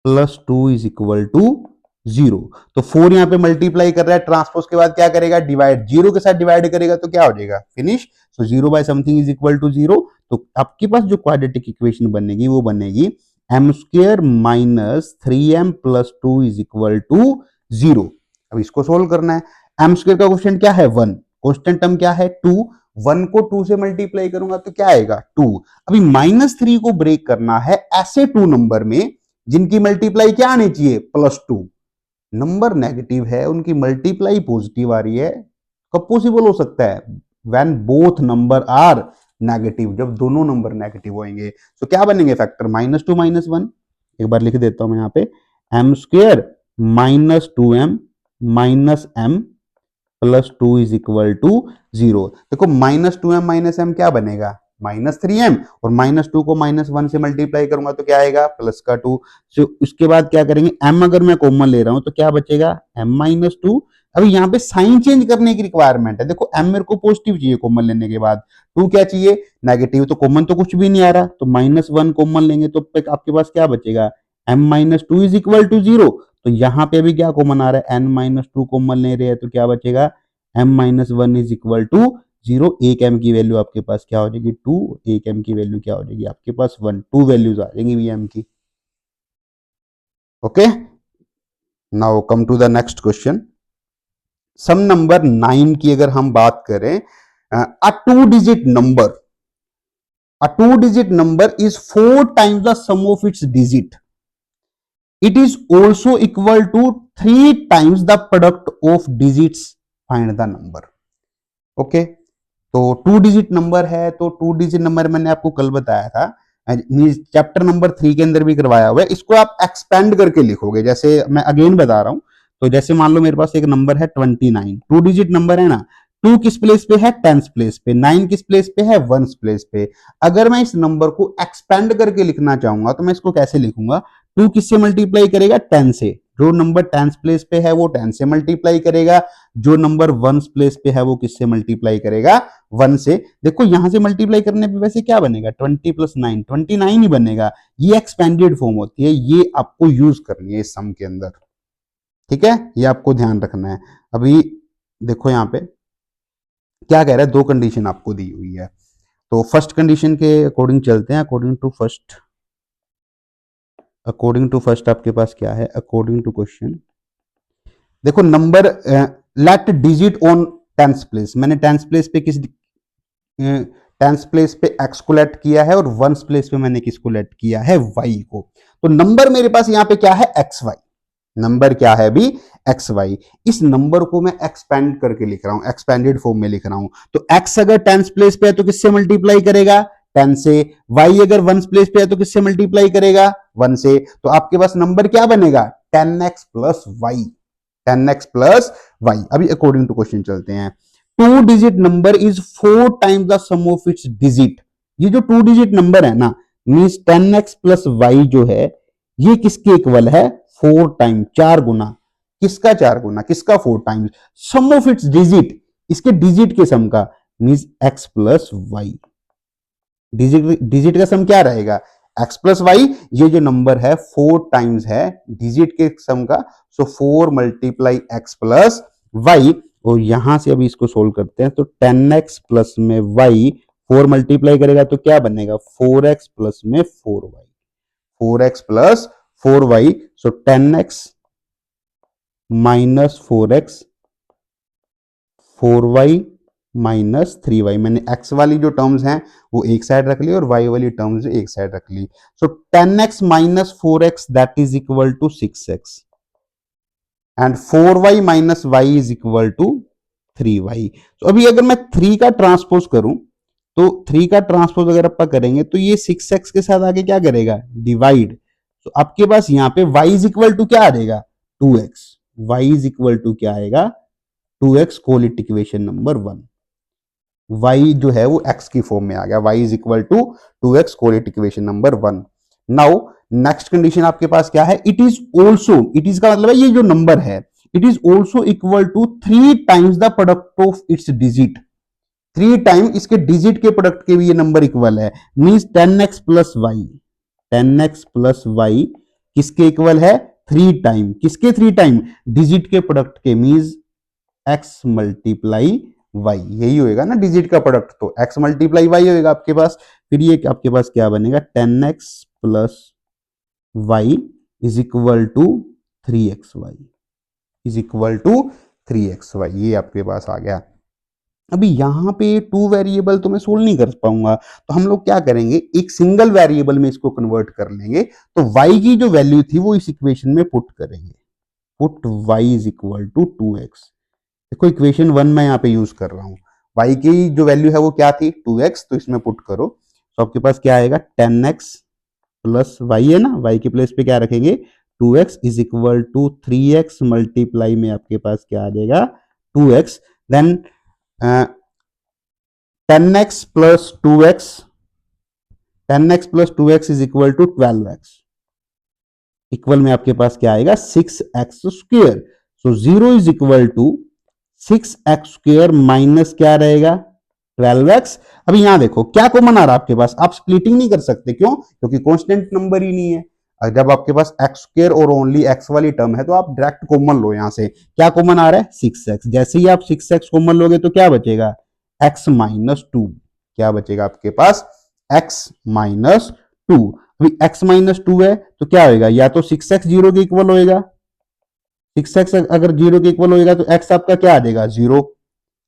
plus 2 is equal to zero. तो 4 यहां पे मल्टीप्लाई कर रहा है, ट्रांसपोज के बाद क्या करेगा? डिवाइड, जीरो के साथ डिवाइड करेगा तो क्या हो जाएगा? Finish. So zero by something is equal to zero. तो आपके पास जो क्वाड्रेटिक इक्वेशन बनेगी वो बनेगी m square minus 3m plus 2 is equal to zero. अब इसको सोल्व करना है। m स्क्वायर का क्वेश्चन क्या है? 1, कांस्टेंट टर्म क्या है? 2, 1 को 2 से मल्टीप्लाई करूंगा तो क्या आएगा? 2। अभी -3 को ब्रेक करना है ऐसे 2 नंबर में जिनकी मल्टीप्लाई क्या आनी चाहिए? +2। नंबर नेगेटिव है, उनकी मल्टीप्लाई पॉजिटिव आ रही है, कब पॉसिबल हो सकता है? When both number are negative, जब दोनों नंबर नेगेटिव होंगे। तो क्या बनेंगे फैक्टर? -2 -1। एक बार लिख देता हूं मैं यहाँ पे, m square minus 2m minus m plus 2 is equal to zero. देखो -2m माइनस m क्या बनेगा? -3m, और -2 को -1 से मल्टीप्लाई करूंगा तो क्या आएगा? प्लस का 2। तो उसके बाद क्या करेंगे? m अगर मैं कॉमन ले रहा हूं तो क्या बचेगा? m-2। अभी यहाँ पे साइन चेंज करने की रिक्वायरमेंट है। देखो m मेरे को पॉजिटिव चाहिए कॉमन लेने के बाद, 2 क्या चाहिए? नेगेटिव। तो कॉमन तो कुछ भी नहीं आ रहा, तो -1 कॉमन लेंगे तो आपके पास क्या बचेगा? m-2 is equal to zero. तो यहां पे अभी क्या कॉमन आ रहा है? n-2 कॉमन ले रहे हैं तो क्या बचेगा? m-1 is equal to zero. एक m की वैल्यू आपके पास क्या हो जाएगी? 2। एक m की वैल्यू क्या हो जाएगी आपके पास? 1। 2 वैल्यूज आ जाएंगी m की। Okay, now come to the next question. Sum number 9 की अगर हम बात करें, a 2 digit number is 4 times the sum of its digit. It is also equal to 3 times the product of digits. Find the number. Okay, तो 2 digit number है, तो 2 digit number मैंने आपको कल बताया था, चैप्टर नंबर 3 के अंदर भी करवाया हुआ है। इसको आप एक्सपेंड करके लिखोगे, जैसे मैं अगेन बता रहा हूं। तो जैसे मान लो मेरे पास एक नंबर है 29, 2 डिजिट नंबर है ना, 2 किस प्लेस पे है, टेंस प्लेस पे, 9 किस प्लेस पे है, वंस प्लेस पे। अगर मैं इस नंबर को एक्सपेंड करके लिखना चाहूंगा तो मैं इसको कैसे लिखूंगा, 2 किससे मल्टीप्लाई करेगा, 10 से। जो नंबर टेंस प्लेस पे है वो 10 से मल्टीप्लाई करेगा, जो नंबर वंस प्लेस पे है वो किससे मल्टीप्लाई करेगा, 1 से। देखो यहां से मल्टीप्लाई करने पे वैसे क्या बनेगा, 20 प्लस 9, 29 ही बनेगा। ये एक्सपेंडेड फॉर्म होती है, ये आपको यूज करनी है इस सम के अंदर, ठीक है, ये आपको ध्यान रखना है। अभी देखो यहां पे क्या कह रहा है, दो कंडीशन आपको दी हुई है, तो फर्स्ट कंडीशन के अकॉर्डिंग चलते हैं। अकॉर्डिंग टू फर्स्ट आपके पास क्या है, अकॉर्डिंग टू क्वेश्चन देखो number let digit on tens place, मैंने टेंस प्लेस पे किस टेंस प्लेस पे एक्स को लेट किया है और वंस प्लेस पे मैंने किसको लेट किया है, वाई को। तो नंबर मेरे पास यहां पे क्या है, एक्स वाई। नंबर क्या है अभी, एक्स वाई। इस नंबर को मैं एक्सपेंड करके लिख रहा हूं, एक्सपेंडेड फॉर्म में लिख रहा हूं। तो एक्स अगर टेंस प्लेस पे है तो किससे मल्टीप्लाई करेगा, 10 से। वाई अगर वंस प्लेस पे है तो किससे मल्टीप्लाई करेगा, 1 से। तो आपके पास नंबर क्या बनेगा, 10x plus Y, 10x plus y. अभी अकॉर्डिंग टू क्वेश्चन चलते हैं। 2 digit number is 4 times the sum of its digit. ये जो 2 डिजिट नंबर है ना, मींस 10x प्लस वाई जो है ये किसके इक्वल है, 4 टाइम, 4 गुना। किसका 4 गुना, किसका 4 times, sum of its digit, इसके डिजिट के सम का, means x plus y. Digit digit का सम क्या रहेगा, x प्लस वाई। ये जो नंबर है 4 टाइम्स है डिजिट के सम का, सो 4 मल्टीप्लाई x प्लस वाई। और यहां से अभी इसको सोल्व करते हैं, तो 10x प्लस में y 4 मल्टीप्लाई करेगा तो क्या बनेगा, 4x प्लस में 4y, 4x प्लस 4y। सो 10x minus 4x, 4y minus 3y। मैंने x वाली जो टर्म्स हैं वो एक साइड रख ली और y वाली टर्म्स एक साइड रख ली। So 10x minus 4x that is equal to 6x and 4y minus y is equal to 3y। तो अभी अगर मैं 3 का ट्रांसपोज करूं, तो 3 का ट्रांसपोज अगर आप करेंगे तो ये 6x के साथ आगे क्या करेगा, डिवाइड। तो आपके पास यहां पे y इज इक्वल टू क्या आ जाएगा, 2x। y is equal to क्या आएगा, 2x। Call it equation number 1, y जो है वो x की फॉर्म में आ गया, y is equal to 2x। Call it equation number 1। Now next condition आपके पास क्या है, it is also, it is का मतलब है ये जो नंबर है, it is also equal to 3 times the product of its digit. 3 time इसके डिजिट के प्रोडक्ट के भी ये नंबर इक्वल है, means 10x plus Y, 10x plus Y किसके इक्वल है, 3 टाइम, किसके 3 टाइम, डिजिट के प्रोडक्ट के, मींस x मल्टीप्लाई वाई। यही होएगा ना डिजिट का प्रोडक्ट, तो x मल्टीप्लाई वाई होएगा आपके पास। फिर ये आपके पास क्या बनेगा, 10x plus y is equal to 3x y, is equal to 3x y. ये आपके पास आ गया। अभी यहां पे 2 वेरिएबल तो मैं सोल्व नहीं कर पाऊंगा, तो हम लोग क्या करेंगे, एक सिंगल वेरिएबल में इसको कन्वर्ट कर लेंगे। तो y की जो वैल्यू थी वो इस इक्वेशन में पुट करेंगे, put y is equal to 2x। देखो इक्वेशन 1 मैं यहाँ पे यूज कर रहा हूँ, y की जो वैल्यू है वो क्या थी, 2x, तो इसमें पुट करो। तो आपके पास क्या आएगा, 10x प्लस वाई है ना, y के प्लेस पे क्या रखेंगे, 2x is equal to 3x multiply में आपके पास क्या आ जाएगा, 2x। Then 10x plus 2x, 10x plus 2x is equal to 12x। Equal में आपके पास क्या आएगा, 6x square. So 0 is equal to 6x square minus क्या रहेगा, 12x। अभी यहां देखो क्या कॉमन आ रहा है आपके पास, आप स्प्लिटिंग नहीं कर सकते, क्यों, क्योंकि कांस्टेंट नंबर ही नहीं है। जब आपके पास x स्क्वेयर और ओनली x वाली टर्म है तो आप डायरेक्ट कॉमन लो, यहां से क्या कॉमन आ रहा है, 6x। जैसे ही आप 6x कॉमन लोगे तो क्या बचेगा, x माइनस 2। क्या बचेगा आपके पास, x माइनस 2। अभी x माइनस 2 है तो क्या होगा, या तो 6x 0 के इक्वल होएगा, 6x अगर 0 के इक्वल होएगा तो x आपका क्या आ जाएगा, 0।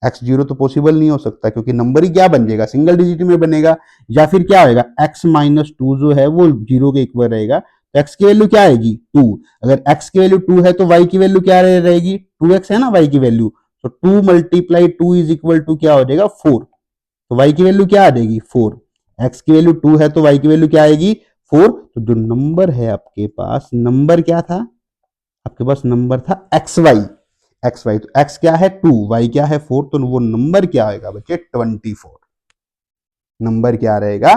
x 0 तो पॉसिबल नहीं हो सकता, क्योंकि नंबर ही क्या बन जाएगा, सिंगल डिजिट में बनेगा। या फिर क्या होएगा, x माइनस 2 जो है वो 0 के इक्वल रहेगा, तो x की वैल्यू क्या आएगी, 2। अगर x की वैल्यू 2 है तो y की वैल्यू क्या रहेगी, 2x है ना y की वैल्यू। तो 2 मल्टीप्लाई 2 इज इक्वल टू क्या हो जाएगा, 4। तो y की वैल्यू क्या आ जाएगी, 4। x की वैल्यू 2 है तो y की वैल्यू क्या आएगी, 4। तो जो नंबर है आपके पास, नंबर क्या था आपके पास, नंबर था xy। एक्स वाई, तो एक्स क्या है 2, वाई क्या है 4, तो वो नंबर क्या आएगा बच्चे 24। नंबर क्या रहेगा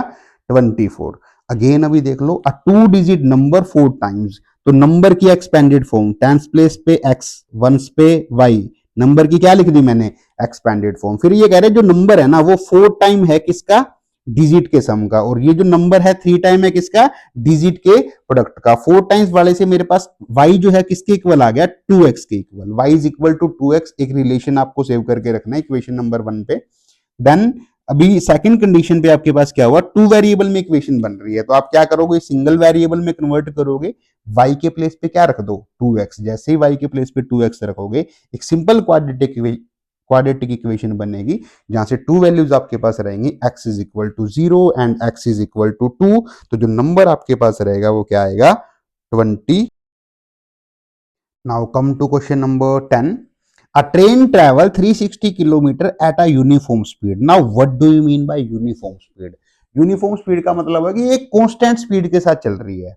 24। अगेन अभी देख लो, अ 2 डिजिट नंबर 4 टाइम्स, तो नंबर की एक्सपेंडेड फॉर्म, टेंस प्लेस पे एक्स, वंस पे वाई, नंबर की क्या लिख दी मैंने एक्सपेंडेड फॉर्म। फिर ये कह रहे जो नंबर है ना वो 4 टाइम है किसका डिजिट के सम का, और ये जो नंबर है 3 टाइम है किसका डिजिट के प्रोडक्ट का। 4 टाइम्स वाले से मेरे पास y जो है किसके इक्वल आ गया 2x के इक्वल, y is equal to 2x। एक रिलेशन आपको सेव करके रखना है इक्वेशन नंबर 1 पे। देन अभी सेकंड कंडीशन पे आपके पास क्या हुआ, 2 वेरिएबल में इक्वेशन बन रही है, तो आप क्या करोगे सिंगल वेरिएबल में कन्वर्ट करोगे, y के प्लेस पे क्या रख दो 2x, जैसे ही y के प्लेस पे 2x रखोगे एक सिंपल क्वाड्रेटिक इक्वेशन बनेगी जहां से 2 वैल्यूज आपके पास रहेंगी, x is equal to 0 and x is equal to 2। तो जो नंबर आपके पास रहेगा वो क्या आएगा 20। Now come to question number 10। A train travel 360 kilometer at a uniform speed. Now, what do you mean by uniform speed? Uniform speed का मतलब है कि एक कांस्टेंट स्पीड के साथ चल रही है।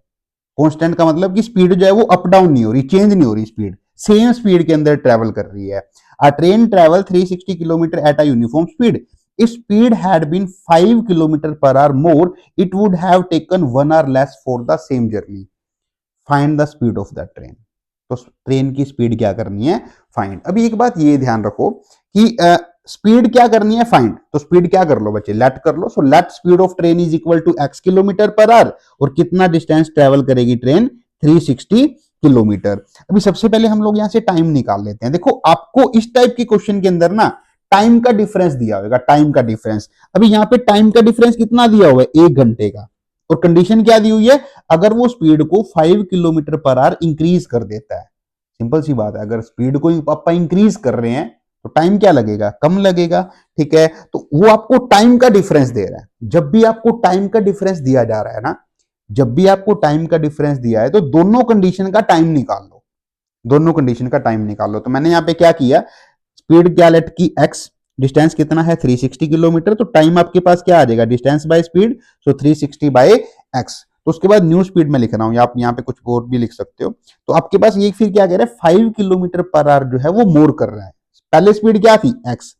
कांस्टेंट का मतलब कि स्पीड जो है वो अप डाउन नहीं हो रही, चेंज नहीं हो रही, स्पीड सेम स्पीड के अंदर ट्रेवल कर रही है। A train travel 360 kilometre at a uniform speed. If speed had been 5 kilometre per hour more, it would have taken 1 hour less for the same journey. Find the speed of the train. तो train की speed क्या करनी है find. अभी एक बात ये ध्यान रखो कि स्पीड क्या करनी है फाइंड, तो स्पीड क्या कर लो बच्चे लेट कर लो। So let speed of train is equal to x kilometre per hour, और कितना डिस्टेंस ट्रेवल करेगी ट्रेन 360 किलोमीटर। अभी सबसे पहले हम लोग यहां से टाइम निकाल लेते हैं। देखो आपको इस टाइप के क्वेश्चन के अंदर ना टाइम का डिफरेंस दिया होगा, टाइम का डिफरेंस। अभी यहाँ पे टाइम का डिफरेंस कितना दिया हुआ है 1 घंटे का, और कंडीशन क्या दी हुई है अगर वो स्पीड को 5 किलोमीटर पर आवर इंक्रीज कर देता है। सिंपल सी बात है, अगर स्पीड को आप इंक्रीज कर रहे हैं तो टाइम क्या लगेगा कम लगेगा। ठीक है, तो वो आपको टाइम का डिफरेंस दे रहा है। जब भी आपको टाइम का डिफरेंस दिया जा रहा है ना, जब भी आपको टाइम का डिफरेंस दिया है तो दोनों कंडीशन का टाइम निकाल लो, दोनों कंडीशन का टाइम निकाल लो। तो मैंने यहां पे क्या किया, स्पीड क्या लेट की एक्स, डिस्टेंस कितना है 360 किलोमीटर, तो टाइम आपके पास क्या आ जाएगा distance by speed, so 360 by x. तो उसके बाद न्यू स्पीड में लिख रहा हूं, आप यहाँ पे कुछ और भी लिख सकते हो। तो आपके पास ये फिर क्या कह रहा है 5 किलोमीटर पर आवर जो है वो मोर कर रहा है। पहले स्पीड क्या थी एक्स,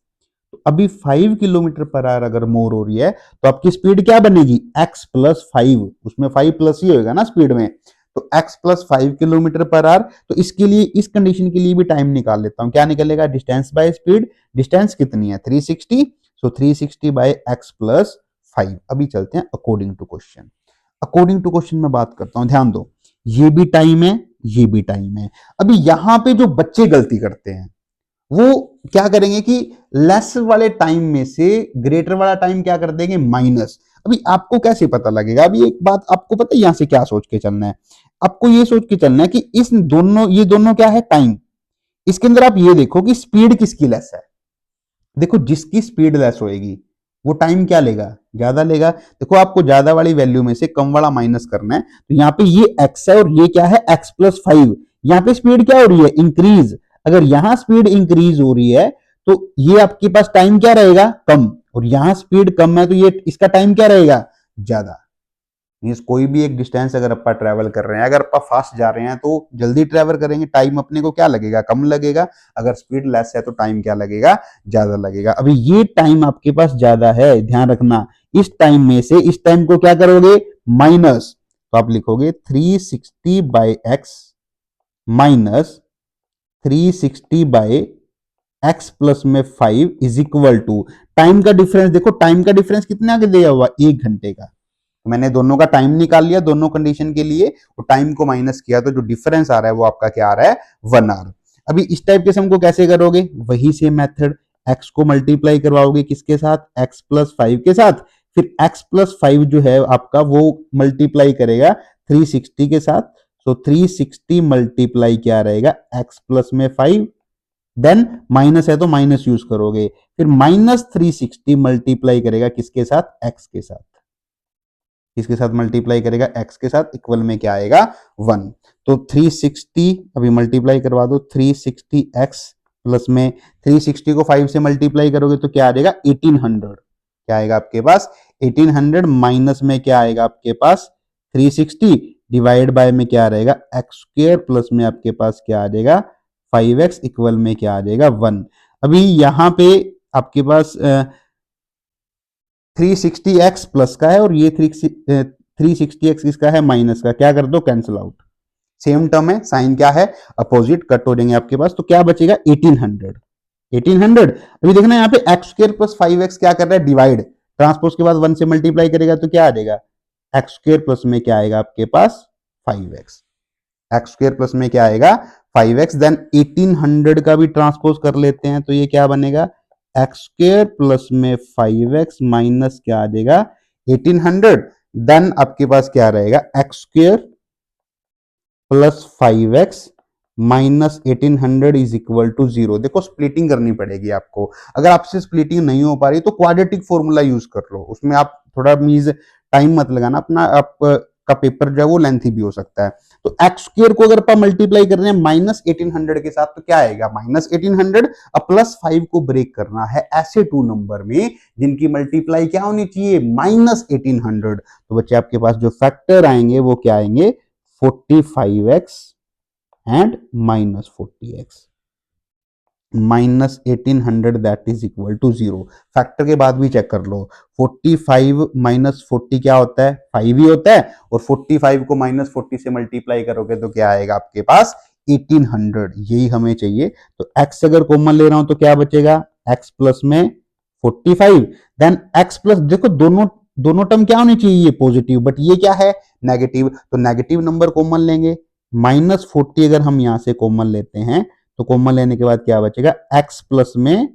तो अभी 5 किलोमीटर पर आवर अगर मोर हो रही है तो आपकी स्पीड क्या बनेगी एक्स प्लस 5, उसमें 5 प्लस ही होगा ना स्पीड में, तो x plus 5 kilometre per our. तो इसके लिए इस कंडीशन के लिए भी टाइम निकाल लेता हूं, क्या निकलेगा डिस्टेंस बाय स्पीड, डिस्टेंस कितनी है 360, सो 360 बाय x प्लस 5। अभी चलते हैं according to question. According to question में बात करता हूं, ध्यान दो ये भी टाइम है ये भी टाइम है। अभी यहां पे जो बच्चे गलती करते हैं वो क्या करेंगे कि लेस वाले टाइम में से ग्रेटर वाला टाइम क्या कर देंगे माइनस। अभी आपको कैसे पता लगेगा, अभी एक बात आपको पता है यहां से क्या सोच के चलना है, आपको ये सोच के चलना है कि इस दोनों ये दोनों क्या है टाइम, इसके अंदर आप ये देखो कि स्पीड किसकी लेस है। देखो जिसकी स्पीड लेस होएगी वो टाइम क्या लेगा ज्यादा लेगा। देखो आपको ज्यादा वाली वैल्यू में से कम वाला माइनस करना है, तो यहाँ पे ये x है और ये क्या है x प्लस 5। यहाँ पे स्पीड क्या हो रही है इंक्रीज, अगर यहां स्पीड इंक्रीज हो रही है तो ये आपके पास टाइम क्या रहेगा कम, और यहां स्पीड कम है तो ये इसका टाइम क्या रहेगा ज्यादा। मीन्स कोई भी एक डिस्टेंस अगर आप ट्रेवल कर रहे हैं, अगर आप फास्ट जा रहे हैं तो जल्दी ट्रेवल करेंगे, टाइम अपने को क्या लगेगा कम लगेगा। अगर स्पीड लेस है तो टाइम क्या लगेगा ज्यादा लगेगा। अभी ये टाइम आपके पास ज्यादा है, ध्यान रखना इस टाइम में से इस टाइम को क्या करोगे माइनस, तो आप लिखोगे 360 by x minus 360 by x plus में 5 इज इक्वल टू टाइम का डिफरेंस। देखो टाइम का डिफरेंस कितना आगे दिया हुआ 1 घंटे का, तो मैंने दोनों का टाइम निकाल लिया दोनों कंडीशन के लिए, और टाइम को माइनस किया तो जो डिफरेंस आ रहा है वो आपका क्या आ रहा है 1 आवर। अभी इस टाइप के सम को कैसे करोगे, वही सेम मेथड, x को मल्टीप्लाई करवाओगे किसके साथ x प्लस 5 के साथ, फिर x प्लस 5 जो है आपका वो मल्टीप्लाई करेगा 360 के साथ, सो 360 मल्टीप्लाई क्या रहेगा x प्लस में 5, देन माइनस है तो माइनस यूज करोगे, फिर माइनस 360 मल्टीप्लाई करेगा किसके साथ x के साथ, किसके साथ मल्टीप्लाई करेगा x के साथ, इक्वल में क्या आएगा 1। तो 360 अभी मल्टीप्लाई करवा दो 360x प्लस में 360 को 5 से मल्टीप्लाई करोगे तो क्या आ जाएगा 1800, क्या आएगा आपके पास 1800, माइनस में क्या आएगा आपके पास 360 डिवाइड बाय में क्या रहेगा x स्क्वायर प्लस में आपके पास क्या आ जाएगा 5x इक्वल में क्या आ जाएगा 1। अभी यहाँ पे आपके पास 360x प्लस का है और ये 360x इसका है माइनस का, क्या कर दो कैंसिल आउट, सेम टर्म है, साइन क्या है अपोजिट, कट हो जाएंगे आपके पास, तो क्या बचेगा 1800। 1800 अभी देखना यहाँ पे एक्स स्क्र प्लस 5x क्या कर रहा है डिवाइड, ट्रांसपोज के बाद 1 से मल्टीप्लाई करेगा तो क्या आ जाएगा एक्स स्क्र प्लस में क्या आएगा आपके पास 5x, एक्स स्क्र प्लस में क्या आएगा 5x, देन 1800 का भी ट्रांसपोज कर लेते हैं तो ये क्या बनेगा एक्स स्क्र प्लस में 5x माइनस क्या आ जाएगा 1800, देन आपके पास क्या रहेगा x square plus 5x minus 1800 is equal to 0। देखो स्प्लिटिंग करनी पड़ेगी आपको, अगर आपसे स्प्लिटिंग नहीं हो पा रही तो क्वाड्रेटिक फॉर्मूला यूज कर लो, उसमें आप थोड़ा मीज टाइम मत लगाना, अपना आप का पेपर जो है वो लेंथी भी हो सकता है। तो एक्स स्क्र को अगर आप मल्टीप्लाई कर रहे हैं माइनस 1800 के साथ तो क्या आएगा माइनस 1800, अब प्लस 5 को ब्रेक करना है ऐसे टू नंबर में जिनकी मल्टीप्लाई क्या होनी चाहिए माइनस 1800, तो बच्चे आपके पास जो फैक्टर आएंगे वो क्या आएंगे 45x and minus 40x minus 1800 that is equal to 0। Factor के बाद भी चेक कर लो, 45 माइनस 40 क्या होता है 5 ही होता है, और 45 को माइनस 40 से मल्टीप्लाई करोगे तो क्या आएगा आपके पास 1800, यही हमें चाहिए। तो x अगर कॉमन ले रहा हूं तो क्या बचेगा x प्लस में 45, देन x प्लस, देखो दोनों दोनों टर्म क्या होनी चाहिए ये पॉजिटिव, बट ये क्या है नेगेटिव, तो नेगेटिव नंबर कॉमन लेंगे, माइनस 40 अगर हम यहां से कॉमन लेते हैं तो कॉमन लेने के बाद क्या बचेगा x प्लस में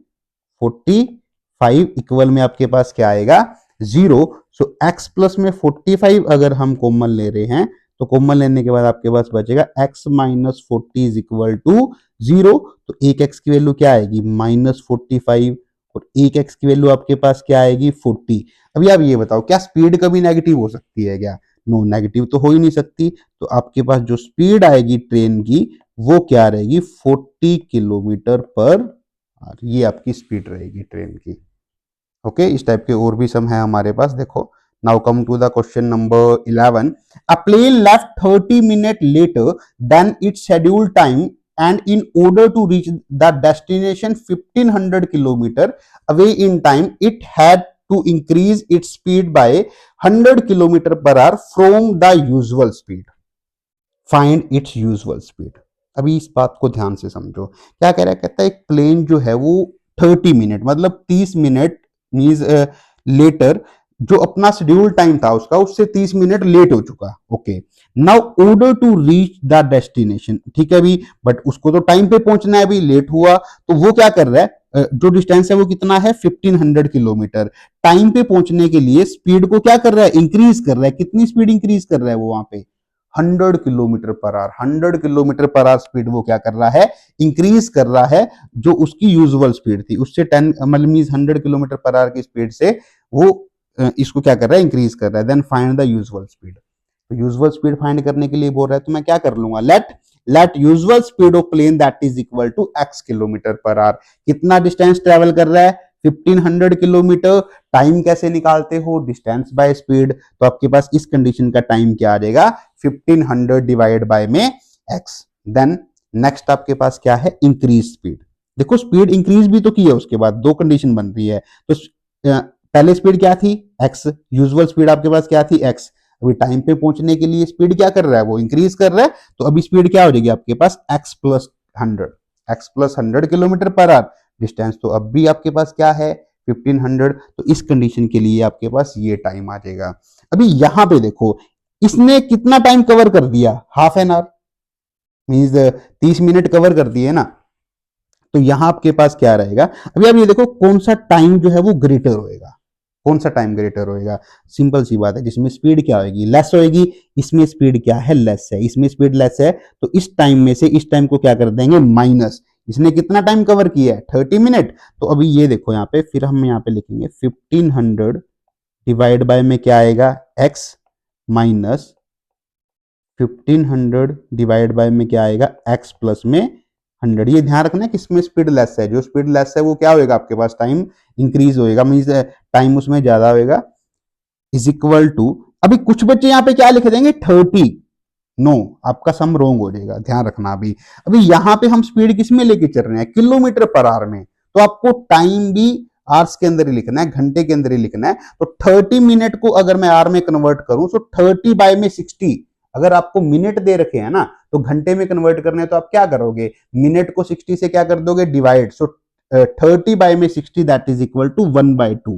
45 इक्वल में आपके पास क्या आएगा 0। सो x प्लस में 45 अगर हम कॉमन ले रहे हैं तो कॉमन लेने के बाद आपके पास बचेगा x minus 40 is equal to 0। तो एक x की वैल्यू क्या आएगी माइनस 45 और एक x की वैल्यू आपके पास क्या आएगी 40। अभी आप ये बताओ क्या स्पीड कभी नेगेटिव हो सकती है क्या, नो नेगेटिव तो हो ही नहीं सकती, तो आपके पास जो स्पीड आएगी ट्रेन की वो क्या रहेगी 40 किलोमीटर पर आवर, ये आपकी स्पीड रहेगी ट्रेन की। ओके, इस टाइप के और भी सम है हमारे पास, देखो now come to the question number 11। A plane left 30 minute later then it's schedule time and in order to reach the destination 1500 kilometer away in time it had to increase its speed by 100 kilometer per hour from the usual speed, find its usual speed। अभी इस बात को ध्यान से समझो, क्या कह रहा है, कहता है एक प्लेन जो है वो 30 मिनट मतलब 30 मिनट मींस लेटर, जो अपना शेड्यूल टाइम था उसका उससे 30 मिनट लेट हो चुका, okay now order to reach the destination, ठीक है अभी, बट उसको तो टाइम पे पहुंचना है, अभी लेट हुआ तो वो क्या कर रहा है जो डिस्टेंस है वो कितना है 1500 किलोमीटर, टाइम पे पहुंचने के लिए स्पीड को क्या कर रहा है इंक्रीज कर रहा है, कितनी स्पीड इंक्रीज कर रहा है वो वहां पे 100 kilometre per our, 100 kilometre per our speed वो क्या कर रहा है इंक्रीज कर रहा है, जो उसकी यूजुअल स्पीड थी उससे 10 मतलब मींस 100 किलोमीटर पर आवर की स्पीड से वो इसको क्या कर रहा है इंक्रीज कर रहा है, then find the usual speed. तो यूजुअल स्पीड फाइंड करने के लिए बोल रहा है तो मैं क्या कर लूंगा let usual speed of plane that is equal to x kilometre per hour, कितना डिस्टेंस ट्रेवल कर रहा है 1500 किलोमीटर, टाइम कैसे निकालते हो डिस्टेंस बाय स्पीड, तो आपके पास इस कंडीशन का टाइम क्या आ जाएगा 1500 डिवाइड बाय में x, देन नेक्स्ट आपके पास क्या है इंक्रीज स्पीड, देखो स्पीड इंक्रीज भी तो की है उसके बाद दो कंडीशन बन रही है, तो पहले स्पीड क्या थी x, यूजुअल स्पीड आपके पास क्या थी x, अभी टाइम पे पहुंचने के लिए स्पीड क्या कर रहा है वो इंक्रीज कर रहा है, तो अभी स्पीड क्या हो जाएगी आपके पास x plus 100 kilometre per our, distance तो अब भी आपके पास क्या है 1500, तो इस कंडीशन के लिए आपके पास ये टाइम आ जाएगा। अभी यहां पे देखो इसने कितना टाइम कवर कर दिया half an hour, means 30 minute cover कर दिए ना, तो यहां आपके पास क्या रहेगा, अभी आप ये देखो कौन सा टाइम जो है वो ग्रेटर होएगा, कौन सा टाइम ग्रेटर होएगा, सिंपल सी बात है जिसमें स्पीड क्या होगी लेस होएगी, इसमें स्पीड क्या है लेस है, इसमें स्पीड लेस है तो इस टाइम में से इस टाइम को क्या कर देंगे माइनस, इसने कितना टाइम कवर किया है 30 मिनट, तो अभी ये देखो यहाँ पे फिर हम यहाँ पे लिखेंगे 1500 डिवाइड बाय में क्या आएगा x माइनस 1500 डिवाइड बाय में क्या आएगा x प्लस में 100, ये ध्यान रखना है कि इसमें स्पीड लेस है, जो स्पीड लेस है वो क्या होएगा आपके पास टाइम इंक्रीज होएगा, मींस टाइम उसमें ज्यादा होएगा, इज इक्वल टू, अभी कुछ बच्चे यहाँ पे क्या लिख देंगे 30, नो, आपका सम रोंग हो जाएगा, ध्यान रखना। अभी अभी यहाँ पे हम स्पीड किस में लेके चल रहे हैं, किलोमीटर पर आवर में, तो आपको टाइम भी आवर्स के अंदर ही लिखना है, घंटे के अंदर ही लिखना है। तो 30 मिनट को अगर मैं आर में कन्वर्ट करूं तो 30 बाय में 60, अगर आपको मिनट दे रखे हैं ना तो घंटे में कन्वर्ट करने हैं, तो आप क्या करोगे, मिनट को 60 से क्या कर दोगे, डिवाइड। सो 30 बाय में 60 दैट इज इक्वल टू 1/2।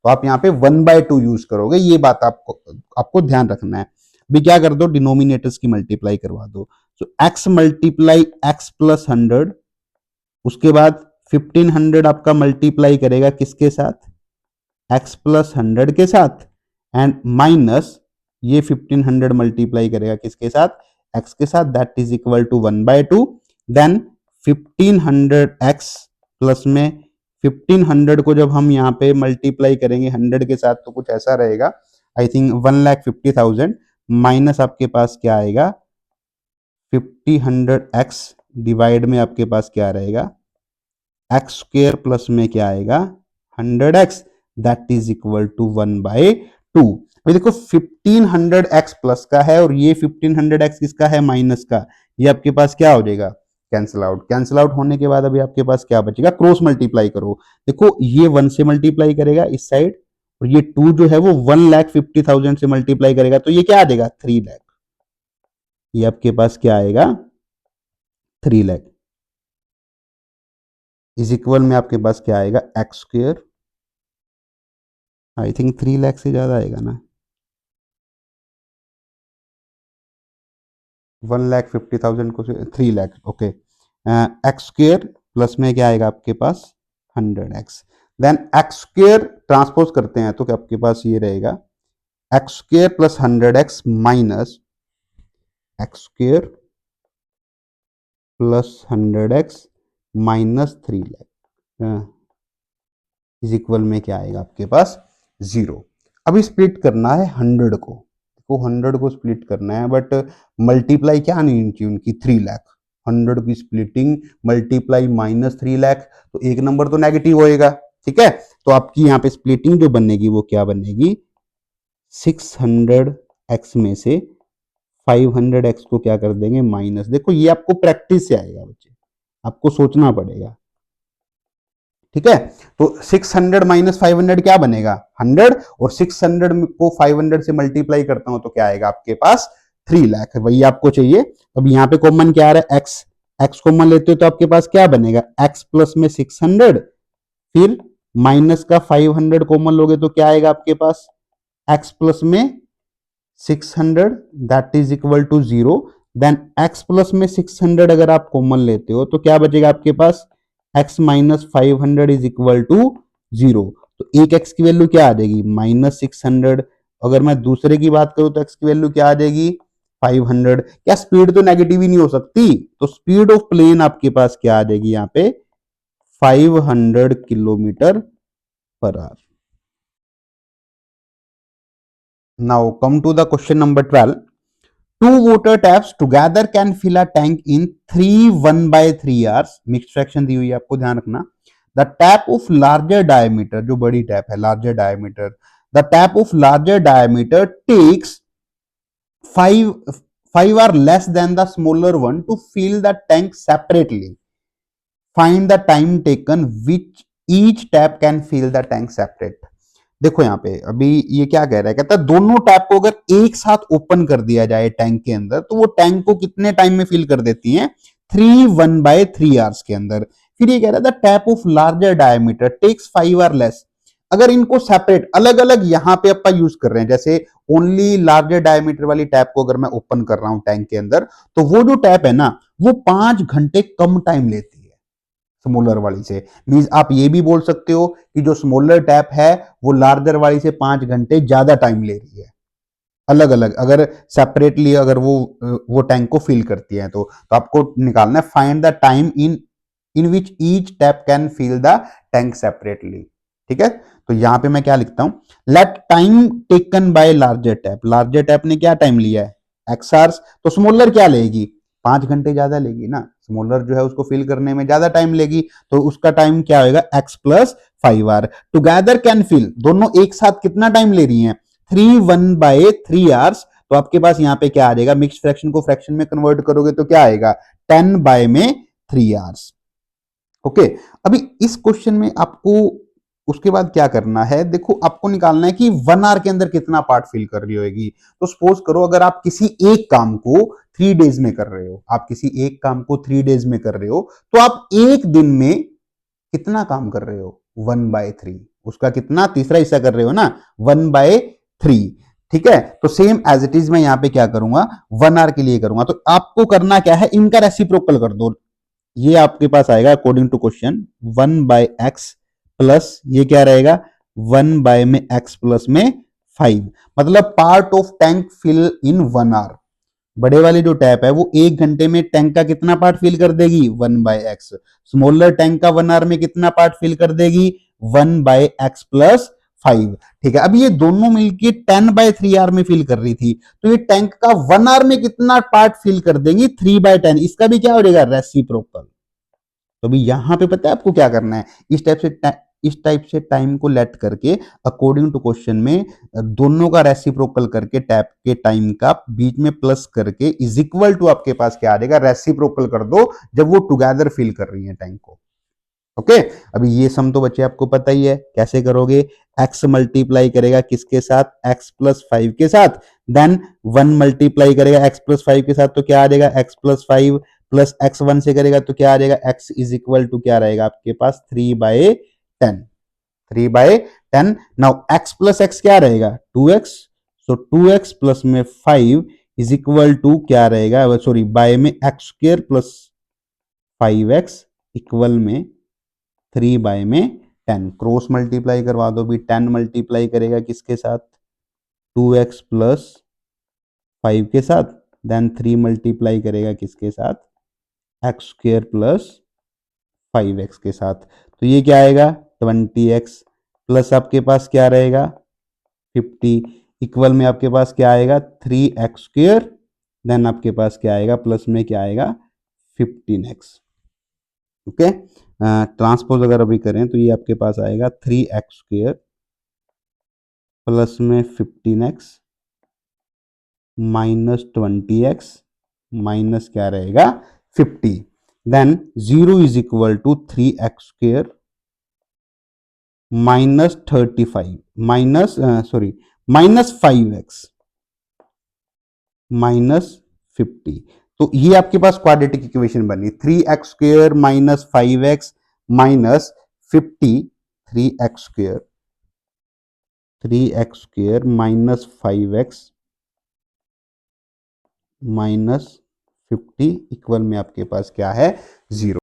तो आप यहाँ पे 1/2 यूज करोगे, ये बात आपको आपको ध्यान रखना है। भी क्या कर दो, डिनोमिनेटर्स की मल्टीप्लाई करवा दो। तो x मल्टीप्लाई x प्लस 100, उसके बाद 1500 आपका मल्टीप्लाई करेगा किसके साथ, x प्लस 100 के साथ, एंड माइनस ये 1500 मल्टीप्लाई करेगा किसके साथ, x के साथ, that is equal to 1/2। Then 1500x plus में 1500 को जब हम यहाँ पे मल्टीप्लाई करेंगे 100 के साथ तो कुछ ऐसा रहेगा, आई थिंक 1,50,000, माइनस आपके पास क्या आएगा, 50x डिवाइड में आपके पास क्या रहेगा, एक्स स्क्वेयर प्लस में क्या आएगा, 100x, that is equal to 1/2। अभी देखो 1500x प्लस का है और ये 1500x किसका है, माइनस का, ये आपके पास क्या हो जाएगा, कैंसिल आउट। कैंसिल आउट होने के बाद अभी आपके पास क्या बचेगा, क्रॉस मल्टीप्लाई करो। देखो ये 1 से मल्टीप्लाई करेगा इस साइड, और ये 2 जो है वो 1,50,000 से मल्टीप्लाई करेगा, तो ये क्या आ जाएगा, 3 लाख। ये आपके पास क्या आएगा, 3 लाख इज इक्वल में आपके पास क्या आएगा, x square, I think 3 lakh से ज्यादा आएगा ना, 1,50,000 को 3 lakh, okay. X square plus में क्या आएगा आपके पास, 100x। Then x square transpose करते हैं तो क्या आपके पास ये रहेगा, x square plus 100x minus x square plus 100x minus 3 lakh is equal में क्या आएगा आपके पास, 0। अभी स्प्लिट करना है 100 को 100 को स्प्लिट करना है, बट मल्टीप्लाई क्या नहीं उनकी उनकी 3 लाख, 100 की स्प्लिटिंग मल्टीप्लाई माइनस 3 लाख, तो एक नंबर तो नेगेटिव होएगा, ठीक है। तो आपकी यहाँ पे स्प्लिटिंग जो बनेगी वो क्या बनेगी, 600x में से 500x को क्या कर देंगे, माइनस। देखो ये आपको प्रैक्टिस से आएगा बच्चे, आपको सोचना पड़ेगा, ठीक है। तो 600 माइनस 500 क्या बनेगा, 100, और 600 को 500 से मल्टीप्लाई करता हूं तो क्या आएगा आपके पास, 3 लाख। वही आपको चाहिए। अब यहाँ पे कॉमन क्या आ रहा है, x, x कॉमन लेते हो तो आपके पास क्या बनेगा, x प्लस में 600, फिर माइनस का 500 कॉमन लोगे तो क्या आएगा आपके पास, x प्लस में 600 that is equal to 0। Then x plus में 600 अगर आप कॉमन लेते हो तो क्या बचेगा आपके पास, x minus 500 is equal to 0। तो एक x की वैल्यू क्या आ जाएगी, -600। अगर मैं दूसरे की बात करूं तो x की वैल्यू क्या आ जाएगी, 500। क्या स्पीड तो नेगेटिव ही नहीं हो सकती, तो स्पीड ऑफ प्लेन आपके पास क्या आ जाएगी यहाँ पे, 500 kilometre per our. Now come to the question number 12. Two water taps together can fill a tank in 3 1/3 hours. Mixed fraction दी हुई है, आपको ध्यान रखना। The tap of larger diameter, जो बड़ी टैप है, larger diameter, the tap of larger diameter takes 5 or less than the smaller one to fill the tank separately. Find the time taken which each tap can fill the tank separate. देखो यहाँ पे अभी ये क्या कह रहा है, कहता है दोनों टैप को अगर एक साथ ओपन कर दिया जाए टैंक के अंदर तो वो टैंक को कितने टाइम में फिल कर देती हैं, 3 1/3 आवर्स के अंदर। फिर ये कह रहा था tap of larger diameter takes 5 और लेस। अगर इनको सेपरेट अलग अलग यहाँ पे अपन यूज कर रहे हैं, जैसे ओनली लार्जर डायमीटर वाली टैप को अगर मैं ओपन कर रहा हूं टैंक के अंदर, तो वो जो टैप है ना वो 5 घंटे कम टाइम लेती है स्मॉलर वाली से। मींस आप ये भी बोल सकते हो कि जो स्मॉलर टैप है वो लार्जर वाली से 5 घंटे ज्यादा टाइम ले रही है, अलग अलग अगर सेपरेटली अगर वो टैंक को फिल करती है। तो आपको निकालना है find the time in which each tap can fill the tank separately, ठीक है। तो यहां पे मैं क्या लिखता हूं, let time taken by larger tap, larger tap ने क्या टाइम लिया है, एक्स आवर्स, तो स्मॉलर क्या लेगी, 5 घंटे ज्यादा लेगी ना, स्मॉलर जो है उसको फिल करने में ज्यादा टाइम लेगी, तो उसका टाइम क्या होगा, x plus 5 hour. Together can fill, दोनों एक साथ कितना टाइम ले रही हैं, 3 1/3 आवर्स, तो आपके पास यहाँ पे क्या आ जाएगा, मिक्स फ्रैक्शन को फ्रैक्शन में कन्वर्ट करोगे तो क्या आएगा, 10 बाय में 3 आवर्स। ओके, अभी इस क्वेश्चन में आपको उसके बाद क्या करना है, देखो आपको निकालना है कि 1 आवर के अंदर कितना पार्ट फिल कर रही होगी। तो सपोज करो अगर आप किसी एक काम को 3 डेज में कर रहे हो, आप किसी एक काम को 3 डेज में कर रहे हो, तो आप एक दिन में कितना काम कर रहे हो, 1/3, उसका कितना तीसरा हिस्सा कर रहे हो ना, 1/3। ठीक है, तो सेम एज इट इज मैं यहां पे क्या करूंगा, 1 आवर के लिए करूंगा। तो आपको करना क्या है, इनका रेसिप्रोकल कर दो। ये आपके पास आएगा according to question 1/x plus ये क्या रहेगा, 1 में x प्लस में 5, मतलब part of tank fill in 1 hour. बड़े वाली जो टैप है वो 1 घंटे में टैंक का कितना पार्ट फिल कर देगी, 1/x। स्मॉलर टैंक का 1 आवर में कितना पार्ट फिल कर देगी, 1/x प्लस 5। ठीक है, अब ये दोनों मिलके 10/3 आवर में फिल कर रही थी, तो ये टैंक का 1 आवर में कितना पार्ट फिल कर देंगी, 3/10। इसका भी क्या हो जाएगा, रेसिप्रोकल। तो अभी यहां पे पता है आपको क्या करना है, इस टाइप से टाइम को लेट करके अकॉर्डिंग टू क्वेश्चन में दोनों का रेसिप्रोकल करके टैप के टाइम का बीच में प्लस करके इज इक्वल टू आपके पास क्या आ जाएगा, रेसिप्रोकल कर दो जब वो टुगेदर फिल कर रही है टैंक को। ओके, अभी ये सम तो बच्चे आपको पता ही है कैसे करोगे, x मल्टीप्लाई करेगा किसके साथ, x प्लस 5 के साथ, देन 1 मल्टीप्लाई करेगा x प्लस 5 के साथ, तो क्या आ जाएगा, x प्लस 5 प्लस x 1 से करेगा तो क्या आ जाएगा, x इज इक्वल टू क्या रहेगा आपके पास, 3/10। 3/10। नाउ x प्लस x क्या रहेगा, 2x। सो 2x प्लस में 5 इज इक्वल टू क्या रहेगा, सॉरी बाय में x square plus 5x equal में 3/10। क्रॉस मल्टीप्लाई करवा दो भी, 10 मल्टीप्लाई करेगा किसके साथ, 2x प्लस 5 के साथ, देन 3 मल्टीप्लाई करेगा किसके साथ, x स्क्वायर प्लस 5x के साथ। तो ये क्या आएगा, 20x प्लस आपके पास क्या रहेगा, 50 इक्वल में आपके पास क्या आएगा, 3x स्क्वायर, देन आपके पास क्या आएगा, प्लस में क्या आएगा, 15x। ओके, ट्रांसपोज अगर अभी करें तो ये आपके पास आएगा 3x स्क्वायर प्लस में 15x माइनस 20x माइनस क्या रहेगा, 50, then 0 is equal to 3x square minus 35 minus sorry minus 5x minus 50। तो ये आपके पास क्वाड्रेटिक इक्वेशन बनी, 3x square minus 5x minus 50, 3x square minus 5x minus 50 equal में आपके पास क्या है, 0।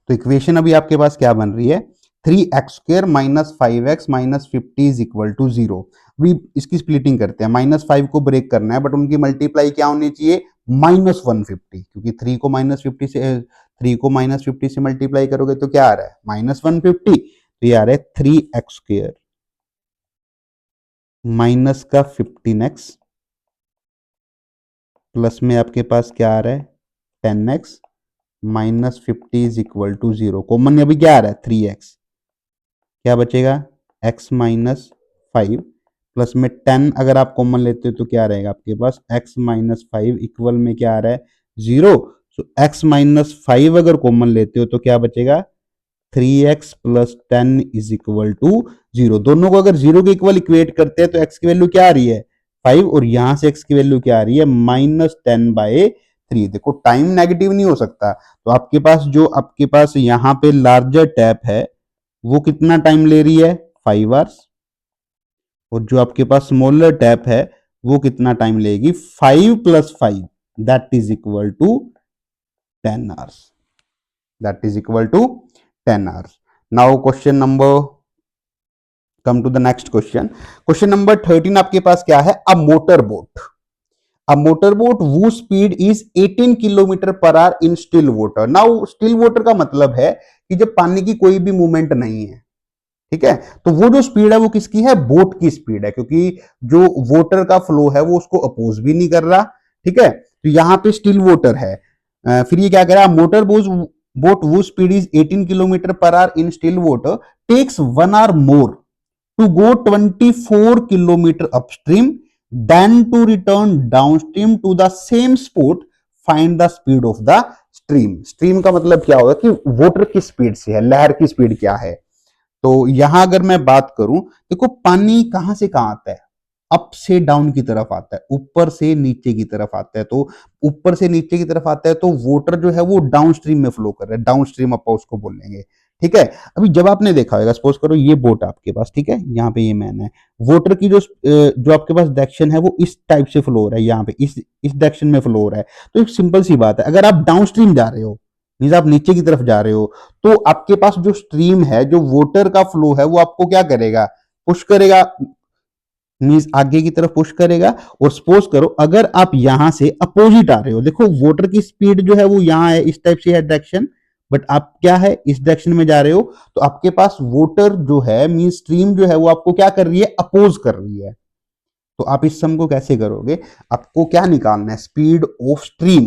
तो इक्वेशन अभी आपके पास क्या बन रही है, 3x square minus 5x minus 50 is equal to 0। अभी इसकी स्प्लिटिंग करते हैं, -5 को ब्रेक करना है बट उनकी मल्टीप्लाई क्या होनी चाहिए, -150, क्योंकि 3 को माइनस 50 से मल्टीप्लाई करोगे तो क्या आ रहा है, -150। तो ये आ रहा है 3x स्क्वायर माइनस का 15x प्लस में आपके पास क्या आ रहा है, 10x minus 50 is equal to 0। Common में अभी क्या आ रहा है, 3x, क्या बचेगा, x माइनस 5 प्लस में 10 अगर आप कॉमन लेते हो तो क्या रहेगा आपके पास, x माइनस 5 इक्वल में क्या आ रहा है, 0। सो x माइनस 5 अगर कॉमन लेते हो तो क्या बचेगा, 3x plus 10 is equal to 0। दोनों को अगर 0 के इक्वल इक्वेट करते हैं तो x की वैल्यू क्या आ रही है, 5, और यहां से x की वैल्यू क्या आ रही है, -10/3। देखो टाइम नेगेटिव नहीं हो सकता, तो आपके पास जो आपके पास यहां पे लार्जर टैप है वो कितना टाइम ले रही है, 5 आवर्स, और जो आपके पास स्मॉलर टैप है वो कितना टाइम लेगी, 5 + 5 that is equal to 10 hours, that is equal to 10 hours. Now question number, come to the next question. Question number 13 आपके पास क्या है, a motor boat whose speed is 18 kilometre per hour in still water. Now still water का मतलब है कि जब पानी की कोई भी मूवमेंट नहीं है, ठीक है, तो वो जो स्पीड है वो किसकी है, बोट की स्पीड है, क्योंकि जो वाटर का फ्लो है वो उसको अपोज भी नहीं कर रहा। ठीक है, तो यहां पे स्टिल वाटर है। फिर ये क्या कह रहा है, motor boat whose speed is 18 kilometre per hour in still water takes 1 hour more to go 24 kilometre upstream then to return downstream to the same spot, find the speed of the stream. Stream का मतलब क्या होगा कि water की speed से है, लहर की स्पीड क्या है। तो यहां अगर मैं बात करूं, देखो पानी कहां से कहां आता है, अप से डाउन की तरफ आता है, ऊपर से नीचे की तरफ आता है। तो ऊपर से नीचे की तरफ आता है तो वाटर जो है वो डाउन स्ट्रीम में फ्लो कर रहा है, डाउन स्ट्रीम अपन उसको बोलेंगे। ठीक है। अभी जब आपने देखा होगा, सपोज करो ये बोट आपके पास, ठीक है, यहाँ पे ये मैन है, वाटर की जो आपके पास डायरेक्शन है वो इस टाइप से फ्लो हो रहा है, यहाँ पे इस डायरेक्शन में फ्लो हो रहा है। तो एक सिंपल सी बात है, अगर आप डाउन स्ट्रीम जा रहे हो, मीन्स आप नीचे की तरफ जा रहे हो, तो आपके पास जो स्ट्रीम है, जो वाटर का फ्लो है, वो आपको क्या करेगा, पुश करेगा, मीन्स आगे की तरफ पुश करेगा। और सपोज करो अगर आप यहां से अपोजिट आ रहे हो, देखो वाटर की स्पीड जो है वो यहां है, इस टाइप से है डायरेक्शन, बट आप क्या है इस डायरेक्शन में जा रहे हो, तो आपके पास वाटर जो है, मीन्स स्ट्रीम जो है वो आपको क्या कर रही है, अपोज कर रही है। तो आप इस सम को कैसे करोगे, आपको क्या निकालना है, स्पीड ऑफ स्ट्रीम।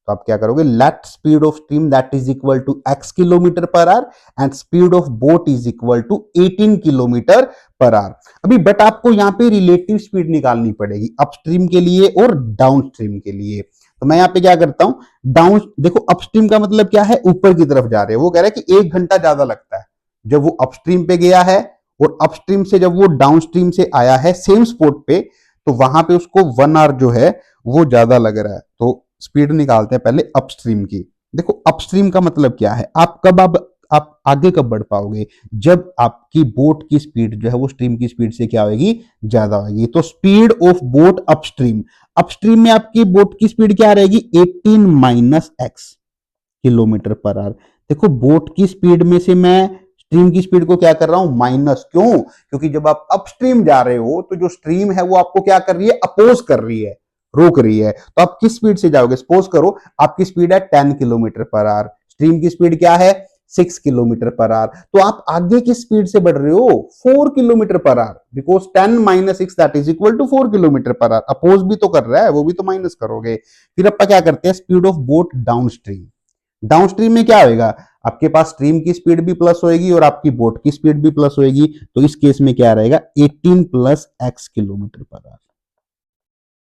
तो आप क्या करोगे, let speed of stream that is equal to x kilometre per hour and speed of boat is equal to 18 kilometre per hour. अभी बट आपको यहां पे रिलेटिव स्पीड निकालनी पड़ेगी, अपस्ट्रीम के लिए और डाउनस्ट्रीम के लिए। तो मैं यहां पे क्या करता हूं, डाउन, देखो अपस्ट्रीम का मतलब क्या है, ऊपर की तरफ जा रहे हैं, वो कह रहा है कि 1 घंटा ज्यादा लगता है जब वो अपस्ट्रीम पे गया है, और अपस्ट्रीम से जब वो डाउनस्ट्रीम से आया है सेम स्पॉट पे, तो वहां पे उसको 1 आवर जो है वो ज्यादा लग रहा है। तो स्पीड निकालते हैं पहले अपस्ट्रीम की। देखो अपस्ट्रीम का मतलब क्या है, आप आगे कब बढ़ पाओगे, जब आपकी बोट की स्पीड जो है वो स्ट्रीम की स्पीड से क्या होगी, ज्यादा होगी। तो speed of boat upstream, upstream में आपकी बोट की स्पीड क्या रहेगी, 18 minus x kilometre per our. देखो बोट की स्पीड में से मैं स्ट्रीम की स्पीड को क्या कर रहा हूं, माइनस, क्यों, क्योंकि जब आप अपस्ट्रीम जा रहे हो तो जो स्ट्रीम है वो आपको क्या कर रही है, अपोज कर रही है, रोक रही है। तो आप किस स्पीड से जाओगे, सपोज करो आपकी स्पीड है 10 किलोमीटर पर आवर, स्ट्रीम की स्पीड क्या है, 6 किलोमीटर पर आवर, तो आप आगे की स्पीड से बढ़ रहे हो 4 kilometre per hour, because 10 minus 6 that is equal to 4 kilometre per hour. अपोज भी तो कर रहा है, वो भी तो माइनस करोगे। फिर अपन क्या करते हैं, speed of boat down stream. Downstream में क्या होएगा, आपके पास स्ट्रीम की स्पीड भी प्लस होएगी और आपकी बोट की स्पीड भी प्लस होएगी। तो इस केस में क्या रहेगा, 18 plus x kilometre per our,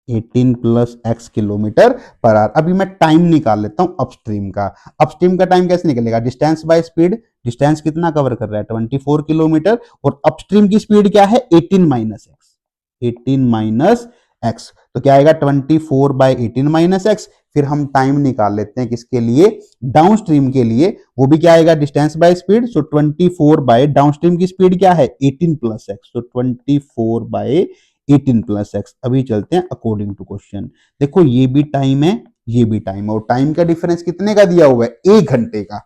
18 plus x kilometre per hour. अभी मैं टाइम निकाल लेता हूं अपस्ट्रीम का। अपस्ट्रीम का टाइम कैसे निकलेगा, डिस्टेंस बाय स्पीड, डिस्टेंस कितना कवर कर रहा है, 24 किलोमीटर, और अपस्ट्रीम की स्पीड क्या है, 18 माइनस एक्स, 18 माइनस एक्स। तो क्या आएगा, 24 बाय 18 माइनस एक्स। फिर हम टाइम निकाल लेते हैं किसके लिए, डाउनस्ट्रीम के लिए, वो भी क्या आएगा, distance by speed, so 24 by downstream की स्पीड क्या है, 18 प्लस एक्स, तो 24 बाय 18 प्लस एक्स। अभी चलते हैं अकॉर्डिंग टू क्वेश्चन। देखो ये भी टाइम है, ये भी टाइम है, और टाइम का डिफरेंस कितने का दिया हुआ है, 1 घंटे का।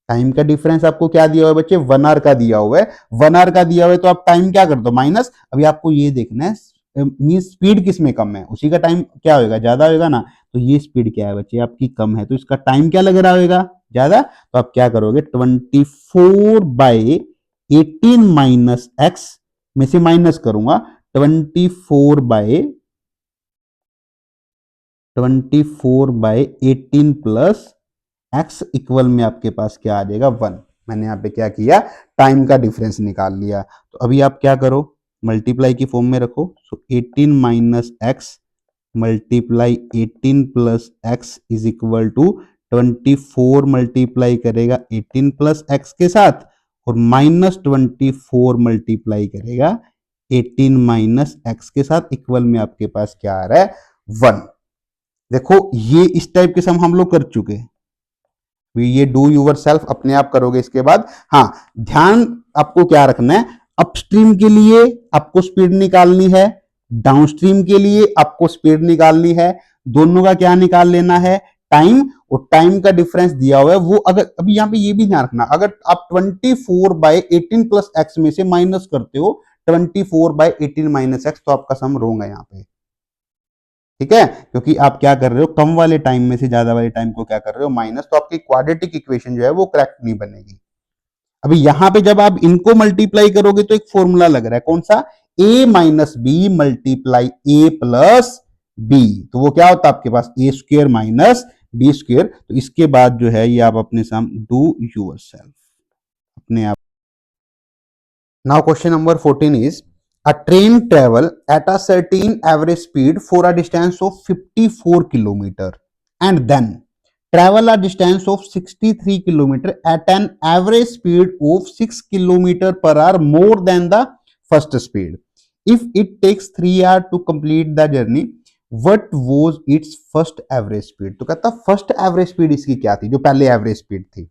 टाइम का डिफरेंस आपको क्या दिया हुआ है बच्चे, 1 आवर का दिया हुआ है, 1 आवर का दिया हुआ है, तो आप टाइम क्या कर दो, माइनस। अभी आपको ये देखना है मीन स्पीड किस में कम है, उसी का टाइम क्या होगा, ज्यादा होगा ना। तो ये स्पीड क्या है बच्चे आपकी, कम है, तो इसका टाइम क्या लग रहा होगा, ज्यादा। तो आप क्या करोगे, 24 बाई 18 माइनस एक्स में से माइनस करूंगा 24 बाई 18 प्लस एक्स इक्वल में आपके पास क्या आ जाएगा, 1। मैंने यहाँ पे क्या किया, टाइम का डिफरेंस निकाल लिया। तो अभी आप क्या करो, मल्टीप्लाई की फॉर्म में रखो। So 18 minus x multiply 18 plus x is equal to 24 multiply करेगा 18 प्लस एक्स के साथ, और माइनस 24 मल्टीप्लाई करेगा 18 माइनस एक्स के साथ, इक्वल में आपके पास क्या आ रहा है, 1। देखो ये इस टाइप के सम हम लोग कर चुके हैं, ये डू यूर सेल्फ अपने आप करोगे इसके बाद। हाँ, ध्यान आपको क्या रखना है, अपस्ट्रीम के लिए आपको स्पीड निकालनी है, डाउनस्ट्रीम के लिए आपको स्पीड निकालनी है, दोनों का क्या निकाल लेना है, टाइम। और टाइम का डिफरेंस दिया हुआ है वो, अगर अभी यहां पे ये भी ध्यान रखना, अगर आप 24 बाई 18 प्लस एक्स में से माइनस करते हो 24 बाई 18 माइनस एक्स, तो आपका सम रॉन्ग है यहाँ पे, ठीक है, क्योंकि आप क्या कर रहे हो, कम वाले टाइम में से ज्यादा वाले टाइम को क्या कर रहे हो, माइनस। तो आपकी क्वाड्रेटिक इक्वेशन जो है वो करेक्ट नहीं बनेगी। अभी यहां पे जब आप इनको मल्टीप्लाई करोगे तो एक फॉर्मूला लग रहा है, कौन सा, a minus B multiply A plus B. तो वो क्या होता है आपके पास, A square minus B square. तो इसके बाद जो है ये आप अपने सामने डू यूर सेल्फ अपने आप। Now question number 14 is, A train travel at a certain average speed for a distance of 54 kilometer and then travel a distance of 63 kilometer at an average speed of 6 kilometer per hour more than the first speed. If it takes 3 hours to complete the journey, what was its first average speed? तो कहता first average speed इसकी क्या थी, जो पहले average speed थी।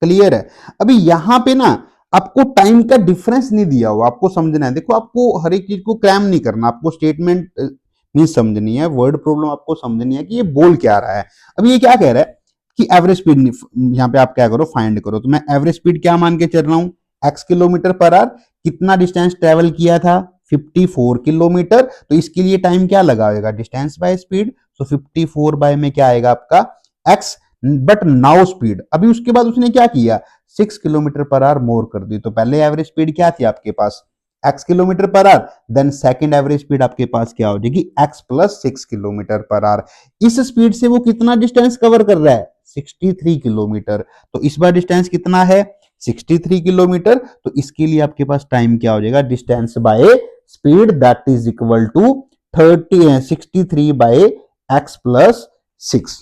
Clear है। अभी यहां पे ना आपको टाइम का डिफरेंस नहीं दिया हुआ, आपको समझना है। देखो आपको हर एक चीज को क्रैम नहीं करना, आपको स्टेटमेंट नहीं समझनी है, वर्ड प्रॉब्लम आपको समझनी है कि ये बोल क्या रहा है। अभी ये क्या कह रहा है कि एवरेज स्पीड, यहाँ पे आप क्या करो, फाइंड करो। तो मैं एवरेज स्पीड क्या मान के चल रहा हूं, एक्स किलोमीटर पर आवर। कितना डिस्टेंस ट्रेवल किया था, 54 किलोमीटर। तो इसके लिए टाइम क्या लगा होगा, डिस्टेंस बाय स्पीड। तो 54 बाय में क्या आएगा आपका एक्स, बट नाउ स्पीड। अभी उसके बाद उसने क्या किया, 6 किलोमीटर पर आवर मोर कर दी। तो पहले एवरेज स्पीड क्या थी आपके पास, x kilometre per hour. Then second average speed आपके पास क्या हो जाएगी, x plus 6 kilometre per hour. इस स्पीड से वो कितना डिस्टेंस कवर कर रहा है, 63 किलोमीटर। तो इस बार डिस्टेंस कितना है, 63 किलोमीटर। तो इसके लिए आपके पास टाइम क्या हो जाएगा, distance by speed that is equal to 63 by x plus 6।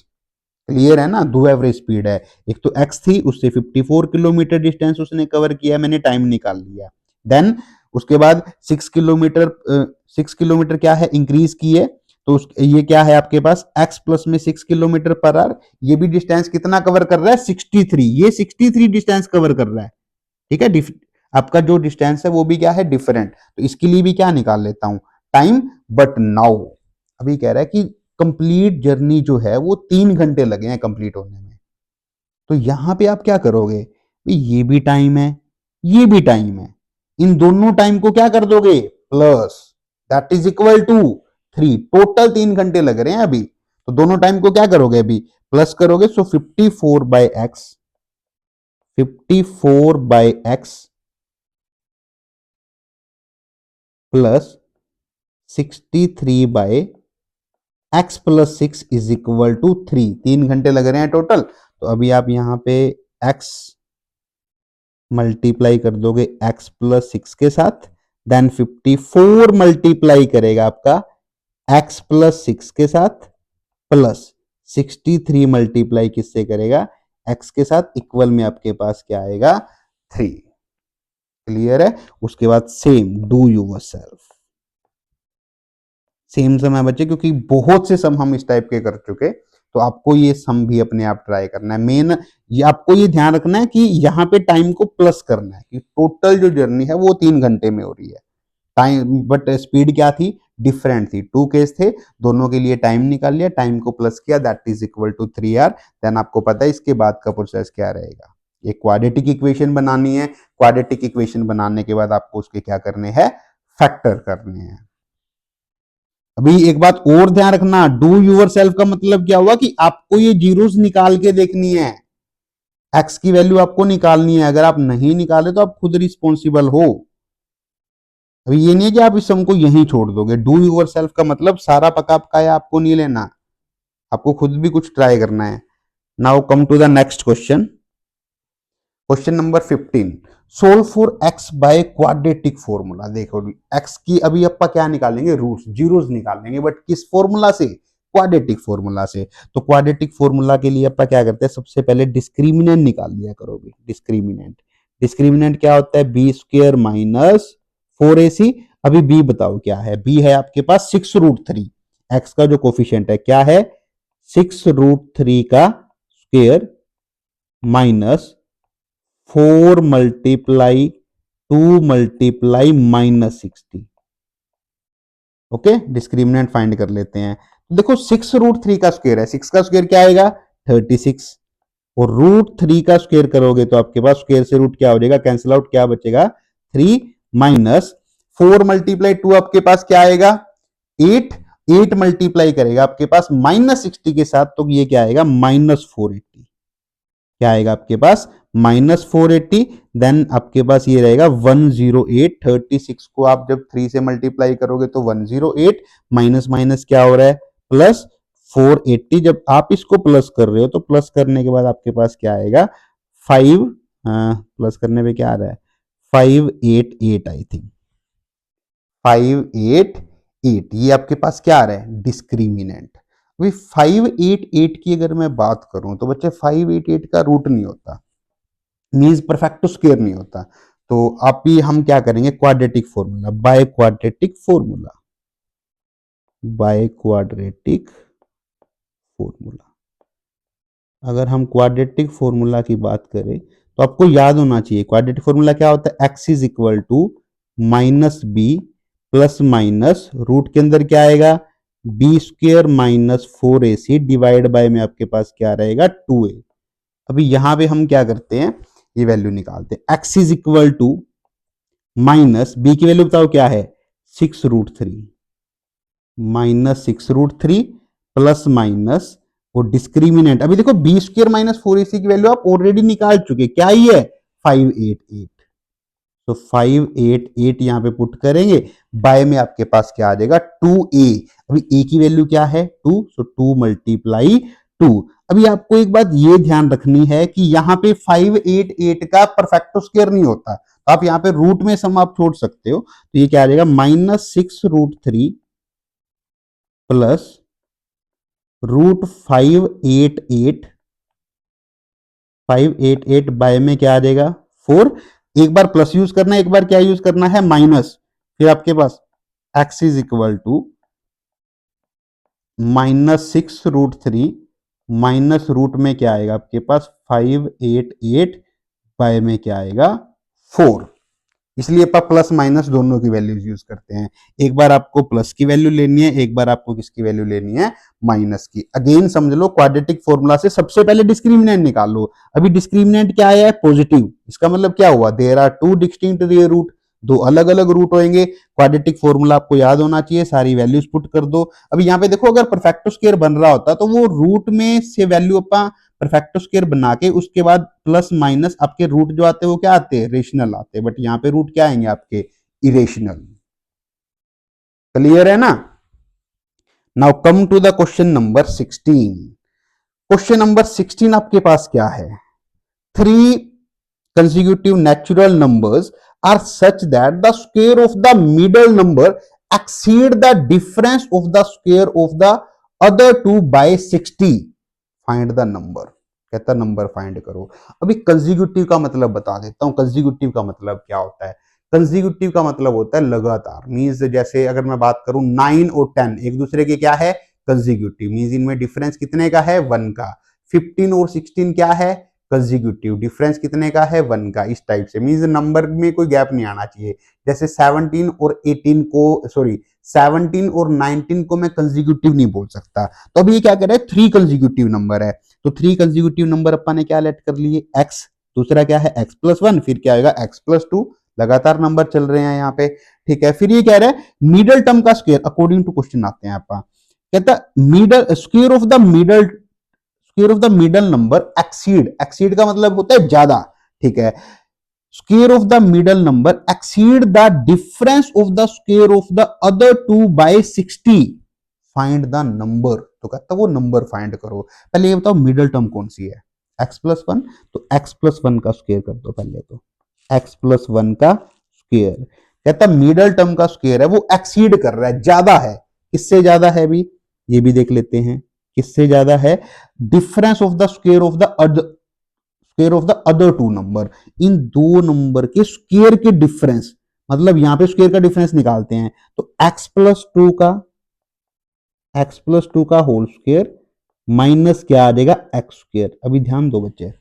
Clear है ना, दो एवरेज स्पीड है, एक तो x थी, उससे 54 किलोमीटर डिस्टेंस उसने कवर किया, मैंने टाइम निकाल लिया। देन उसके बाद 6 किलोमीटर क्या है, इंक्रीज की है। तो ये क्या है आपके पास, x प्लस में 6 किलोमीटर पर आवर। ये भी डिस्टेंस कितना कवर कर रहा है, 63। ये 63 डिस्टेंस कवर कर रहा है। ठीक है, आपका जो डिस्टेंस है वो भी क्या है, डिफरेंट। तो इसके लिए भी क्या निकाल लेता हूं, टाइम। बट नाउ अभी कह रहा है कि कंप्लीट जर्नी जो है वो 3 घंटे लगे हैं कंप्लीट होने में। तो यहां पे आप क्या करोगे, भाई ये भी टाइम है, ये भी टाइम है, इन दोनों टाइम को क्या कर दोगे, plus, that is equal to 3। Total 3 घंटे लग रहे हैं अभी। तो दोनों टाइम को क्या करोगे, अभी प्लस करोगे। So 54 by x, 54 by x plus 63 by x plus 6 is equal to 3। 3 घंटे लग रहे हैं टोटल। तो अभी आप यहां पे x मल्टीप्लाई कर दोगे x प्लस 6 के साथ। देन 54 मल्टीप्लाई करेगा आपका x प्लस 6 के साथ, प्लस 63 मल्टीप्लाई किससे करेगा, x के साथ। इक्वल में आपके पास क्या आएगा, 3। क्लियर है। उसके बाद same do yourself, same sum है बच्चे, क्योंकि बहुत से सम हम इस टाइप के कर चुके। तो आपको ये सम भी अपने आप ट्राई करना है। मेन ये आपको ये ध्यान रखना है कि यहाँ पे टाइम को प्लस करना है, कि टोटल जो जर्नी है वो 3 घंटे में हो रही है। टाइम बट स्पीड क्या थी, डिफरेंट थी। 2 केस थे, दोनों के लिए टाइम निकाल लिया, टाइम को प्लस किया, that is equal to 3 hour. Then आपको पता है इसके बाद का प्रोसेस क्या रहेगा, एक क्वाड्रेटिक इक्वेशन बनानी है। क्वाड्रेटिक इक्वेशन बनाने के बाद आपको उसके क्या करने हैं, फैक्टर करने हैं। अभी एक बात और ध्यान रखना, डू यूर सेल्फ का मतलब क्या हुआ कि आपको ये जीरोस निकाल के देखनी है, एक्स की वैल्यू आपको निकालनी है। अगर आप नहीं निकाले तो आप खुद रिस्पॉन्सिबल हो। अभी ये नहीं है कि आप इस सम को यहीं छोड़ दोगे। डू यूर सेल्फ का मतलब सारा पका पकाया आपको नहीं लेना, आपको खुद भी कुछ ट्राई करना है। Now come to the next question. Question number 15, solve for x by quadratic formula. देखो एक्स की अभी अपन क्या निकालेंगे, रूट्स, जीरोस निकालेंगे, बट किस फॉर्मूला से, क्वाड्रेटिक फॉर्मूला से। तो क्वाड्रेटिक फॉर्मूला के लिए अपन क्या करते हैं, सबसे पहले डिस्क्रिमिनेंट निकाल लिया करो। डिस्क्रिमिनेंट, डिस्क्रिमिनेंट क्या होता है, बी स्क्र माइनस 4ac। अभी बी बताओ क्या है, बी है आपके पास 6√3। एक्स का जो कोफिशियंट है क्या है, 6√3 का square minus 4 multiply 2 multiply minus 60। Okay, discriminant find कर लेते हैं। तो देखो 6√3 का स्क्वायर है, 6 का स्क्वायर क्या आएगा, 36। और √3 का स्क्वायर करोगे तो आपके पास स्क्वायर से रूट क्या हो जाएगा, कैंसिल आउट, क्या बचेगा 3 माइनस 4 मल्टीप्लाई 2 आपके पास क्या आएगा 8। 8 मल्टीप्लाई करेगा आपके पास माइनस 60 के साथ, तो ये क्या आएगा -480। क्या आएगा आपके पास -480। देन आपके पास ये रहेगा 108। 36 को आप जब 3 से मल्टीप्लाई करोगे तो 108, माइनस माइनस क्या हो रहा है, प्लस 480। जब आप इसको प्लस कर रहे हो तो प्लस करने के बाद आपके पास क्या आएगा 5, प्लस करने पे क्या आ रहा है 588 आई थिंक। 588, ये आपके पास क्या आ रहा है, डिस्क्रिमिनेंट। अभी 588 की अगर मैं बात करूं तो बच्चे 588 का रूट नहीं होता, मीन्स परफेक्ट स्क्वायर नहीं होता। तो आप भी हम क्या करेंगे, quadratic formula, bye quadratic formula, bye quadratic formula. अगर हम क्वाड्रेटिक फॉर्मूला की बात करें तो आपको याद होना चाहिए क्वाड्रेटिक फॉर्मूला क्या होता है, x is equal to minus B plus minus root के अंदर क्या आएगा, B square minus 4ac divide by में आपके पास क्या रहेगा, 2a। अभी यहां पे हम क्या करते हैं, ये वैल्यू निकालते हैं, x is equal to minus B की वैल्यू बताओ क्या है, 6√3 माइनस 6√3 प्लस माइनस वो डिस्क्रिमिनेंट। अभी देखो बी स्क्र माइनस 4ac की वैल्यू आप ऑलरेडी निकाल चुके, क्या ही है, 588। तो 588 यहां पे पुट करेंगे, बाय में आपके पास क्या आ जाएगा, 2a। अभी a की वैल्यू क्या है, 2, सो 2 मल्टीप्लाई 2। अभी आपको एक बात ये ध्यान रखनी है कि यहां पे 588 का परफेक्ट स्क्वायर नहीं होता, तो आप यहां पे रूट में सम आप छोड़ सकते हो। तो ये क्या आ जाएगा, -6√3 प्लस √588, 588 बाय में क्या आ जाएगा, 4। एक बार प्लस यूज करना है, एक बार क्या यूज करना है, माइनस। फिर आपके पास x is equal to -6√3 minus root में क्या आएगा आपके पास, 588 बाय में क्या आएगा, 4। इसलिए आप प्लस माइनस दोनों की वैल्यूज यूज करते हैं। एक बार आपको प्लस की वैल्यू लेनी है, एक बार आपको किसकी वैल्यू लेनी है, माइनस की। अगेन समझ लो क्वाड्रेटिक फॉर्मूला से सबसे पहले डिस्क्रिमिनेंट निकालो। अभी डिस्क्रिमिनेंट क्या आया है, पॉजिटिव। इसका मतलब क्या हुआ, there are 2 distinct real root, दो अलग अलग रूट होंगे। क्वाड्रेटिक फॉर्मूला आपको याद होना चाहिए, सारी वैल्यूज पुट कर दो। अभी यहाँ पे देखो अगर परफेक्ट स्क्वायर बन रहा होता तो वो रूट में से वैल्यू अपना परफेक्ट स्क्वायर बना के उसके बाद प्लस माइनस आपके रूट जो आते हैं वो क्या आते हैं, रेशनल आते हैं। बट यहाँ पे रूट क्या आएंगे आपके, इरेशनल। क्लियर है ना। Now come to the question number 16। Question number 16 आपके पास क्या है, 3 consecutive natural numbers are such that the square of the middle number exceed the difference of the square of the other two by 60. Find the number। कहता number find करो। अभी consecutive का मतलब बता देता हूं, कंजिक्यूटिव का मतलब क्या होता है। कंजिक्यूटिव का मतलब होता है लगातार, मींस जैसे अगर मैं बात करूं 9 और 10 एक दूसरे के क्या है, कंजिक्यूटिव, मींस इनमें डिफरेंस कितने का है, 1 का। 15 और 16 क्या है, कंजिक्यूटिव, डिफरेंस कितने का है, 1 का। इस टाइप से मींस नंबर में कोई गैप नहीं आना चाहिए। जैसे 17 और 18 को, सॉरी 17 और 19 को मैं कंजिक्यूटिव नहीं बोल सकता। तो अभी ये क्या कर रहा है, 3 कंजिक्यूटिव नंबर है। तो 3 कंजिक्यूटिव नंबर अपन ने क्या लेट कर लिए, x, दूसरा क्या है x+1, फिर क्या आएगा x+2। लगातार नंबर चल रहे हैं यहाँ पे, ठीक है। फिर ये कह रहा है मिडल टर्म का स्क्वायर, अकॉर्डिंग टू क्वेश्चन आते हैं आपका। कहता middle square of the middle, square of the middle number exceed, exceed का मतलब होता है ज्यादा, ठीक है। Square of the middle number exceed the difference of the square of the other two by 60। Find the number. तो कहता वो नंबर फाइंड करो। पहले ये बताओ मिडल टर्म कौन सी है, x+1, तो x+1 का स्क्वायर कर दो पहले। तो x+1 का स्क्वायर, कहता मिडल टर्म का स्क्वायर है वो एक्सीड कर रहा है, ज्यादा है। किससे ज्यादा है भी, ये भी देख लेते हैं किससे ज्यादा है, difference of the square of the square of the other two number. इन दो नंबर के स्क्वायर के डिफरेंस, मतलब यहां पे स्क्वायर का डिफरेंस निकालते हैं। तो x+2 का होल स्क्वायर माइनस क्या आ जाएगा, एक्स स्क्वायर। अभी ध्यान दो बच्चे,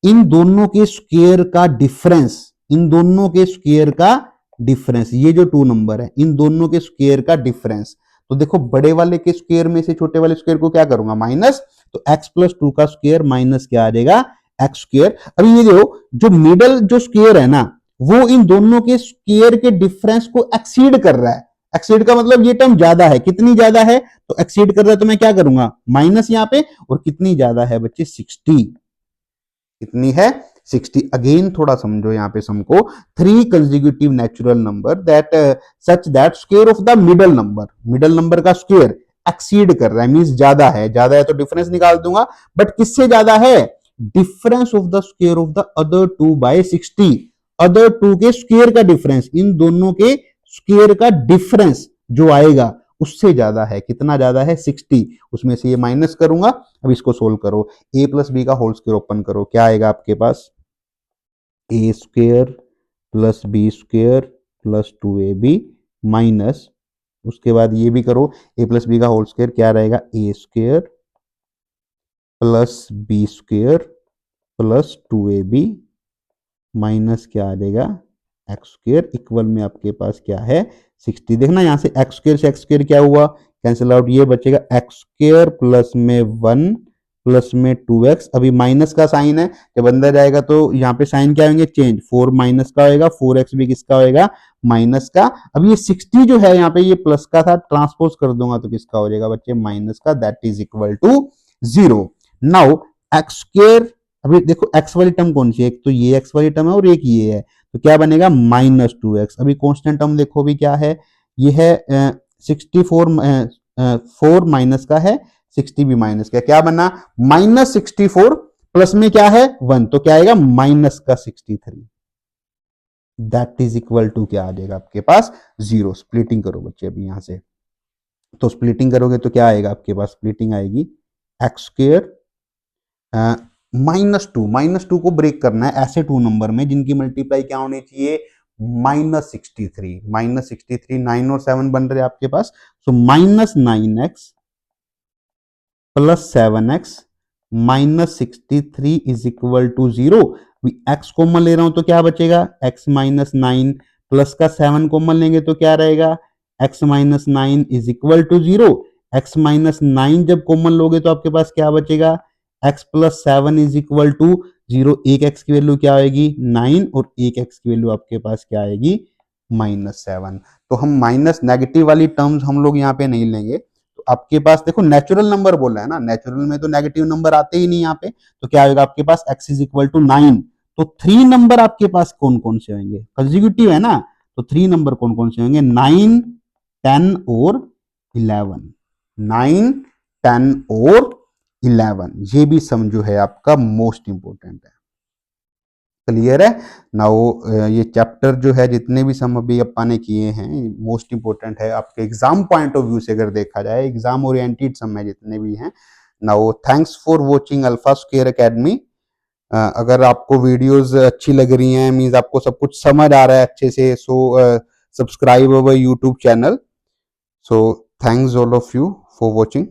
इन दोनों के स्क्वायर का डिफरेंस, इन दोनों के स्क्वायर का डिफरेंस, ये जो 2 नंबर है इन दोनों के स्क्वायर का डिफरेंस। तो देखो बड़े वाले के स्क्वायर में से छोटे वाले स्क्वायर को क्या करूंगा, माइनस। तो x+2 का स्क्वायर माइनस क्या आ जाएगा, एक्स स्क्वायर। अभी ये देखो जो मिडल जो स्क्वायर है ना, वो इन दोनों के स्क्वायर के डिफरेंस को एक्सीड कर रहा है। एक्सीड का मतलब ये टर्म ज्यादा है, कितनी ज्यादा है, तो एक्सीड कर रहा है तो मैं क्या करूंगा, माइनस यहां पे। और कितनी ज्यादा है बच्चे, 60। कितनी है, 60। अगेन थोड़ा समझो यहाँ पे सम को, 3 consecutive natural number that such that square of the middle number, middle number का स्क्वायर एक्सीड कर रहा है, मींस ज्यादा है। ज्यादा है तो डिफरेंस निकाल दूंगा, बट किससे ज्यादा है, difference of the square of the other two by 60। Other two के स्क्वायर का डिफरेंस, इन दोनों के स्क्वायर का डिफरेंस जो आएगा उससे ज्यादा है। कितना ज्यादा है? 60। उसमें से ये माइनस करूंगा। अब इसको सोल्व करो। ए प्लस बी का होल स्क्वायर ओपन करो, क्या आएगा आपके पास? A square plus B square plus 2ab minus, उसके बाद ये भी करो, ए प्लस बी का होल स्क्वायर क्या रहेगा? A square plus B square plus 2ab minus क्या आ जाएगा? एक्स स्क्वायर इक्वल में आपके पास क्या है? 60। देखना यहाँ से एक्स स्क्वायर से एक्स स्क्वायर क्या हुआ? Cancel out. ये बचेगा एक्स स्क्वायर प्लस में 1 प्लस में 2x। अभी माइनस का साइन है, जब अंदर जाएगा तो यहाँ पे साइन क्या होंगे? चेंज। 4 माइनस का होएगा, 4x भी किसका होएगा? माइनस का। अब ये 60 जो है यहाँ पे ये प्लस का था, ट्रांसपोज कर दूंगा तो किसका हो जाएगा बच्चे? माइनस का। That is equal to 0। Now x square, अभी देखो एक्स वाली टर्म कौन सी है? एक तो ये एक्स वाली टर्म है और एक ये है, तो क्या बनेगा? Minus 2x। अभी कांस्टेंट टर्म देखो भी क्या है? ये है 64, 4 माइनस का है, 60 भी माइनस का, क्या बना? माइनस 64 प्लस में क्या है? 1, तो क्या आएगा? माइनस का 63। दैट इज इक्वल टू क्या आ जाएगा आपके पास? 0। स्प्लिटिंग करो बच्चे अभी यहां से, तो स्प्लिटिंग करोगे तो क्या आएगा आपके पास? स्प्लिटिंग आएगी एक्स स्क्वायर -2 को ब्रेक करना है ऐसे टू नंबर में जिनकी मल्टीप्लाई क्या होनी चाहिए? -63। -63, 9 और 7 बन रहे आपके पास, so -9x plus 7x minus 63 is equal to 0। X common ले रहा हूं तो क्या बचेगा? x माइनस 9 प्लस का 7 कॉमन लेंगे तो क्या रहेगा? x minus 9 is equal to 0। x minus 9 जब कॉमन लोगे तो आपके पास क्या बचेगा? x plus 7 is equal to 0। एक x की वैल्यू क्या आएगी? 9, और एक x की वैल्यू आपके पास क्या आएगी? -7। तो हम माइनस नेगेटिव वाली टर्म्स हम लोग यहाँ पे नहीं लेंगे। तो आपके पास देखो नेचुरल नंबर बोला है ना, नेचुरल में तो नेगेटिव नंबर आते ही नहीं यहाँ पे, तो क्या आएगा आपके पास? x is equal to 9। तो 3 नंबर आपके पास कौन कौन से होंगे? कंसेक्यूटिव है ना, तो 3 नंबर कौन कौन से होंगे? 9, 10 और 11। 9, 10 और 11, ये भी सम जो है आपका मोस्ट इंपोर्टेंट है। क्लियर है? नाउ ये चैप्टर जो है जितने भी सम अभी अपन ने किए हैं मोस्ट इंपोर्टेंट है आपके एग्जाम पॉइंट ऑफ व्यू से, अगर देखा जाए एग्जाम ओरिएंटेड सम है जितने भी हैं। Now thanks for watching alpha square academy. अगर आपको वीडियोस अच्छी लग रही हैं, मींस आपको सब कुछ समझ आ रहा है अच्छे से, so subscribe our YouTube channel. So thanks all of you for watching.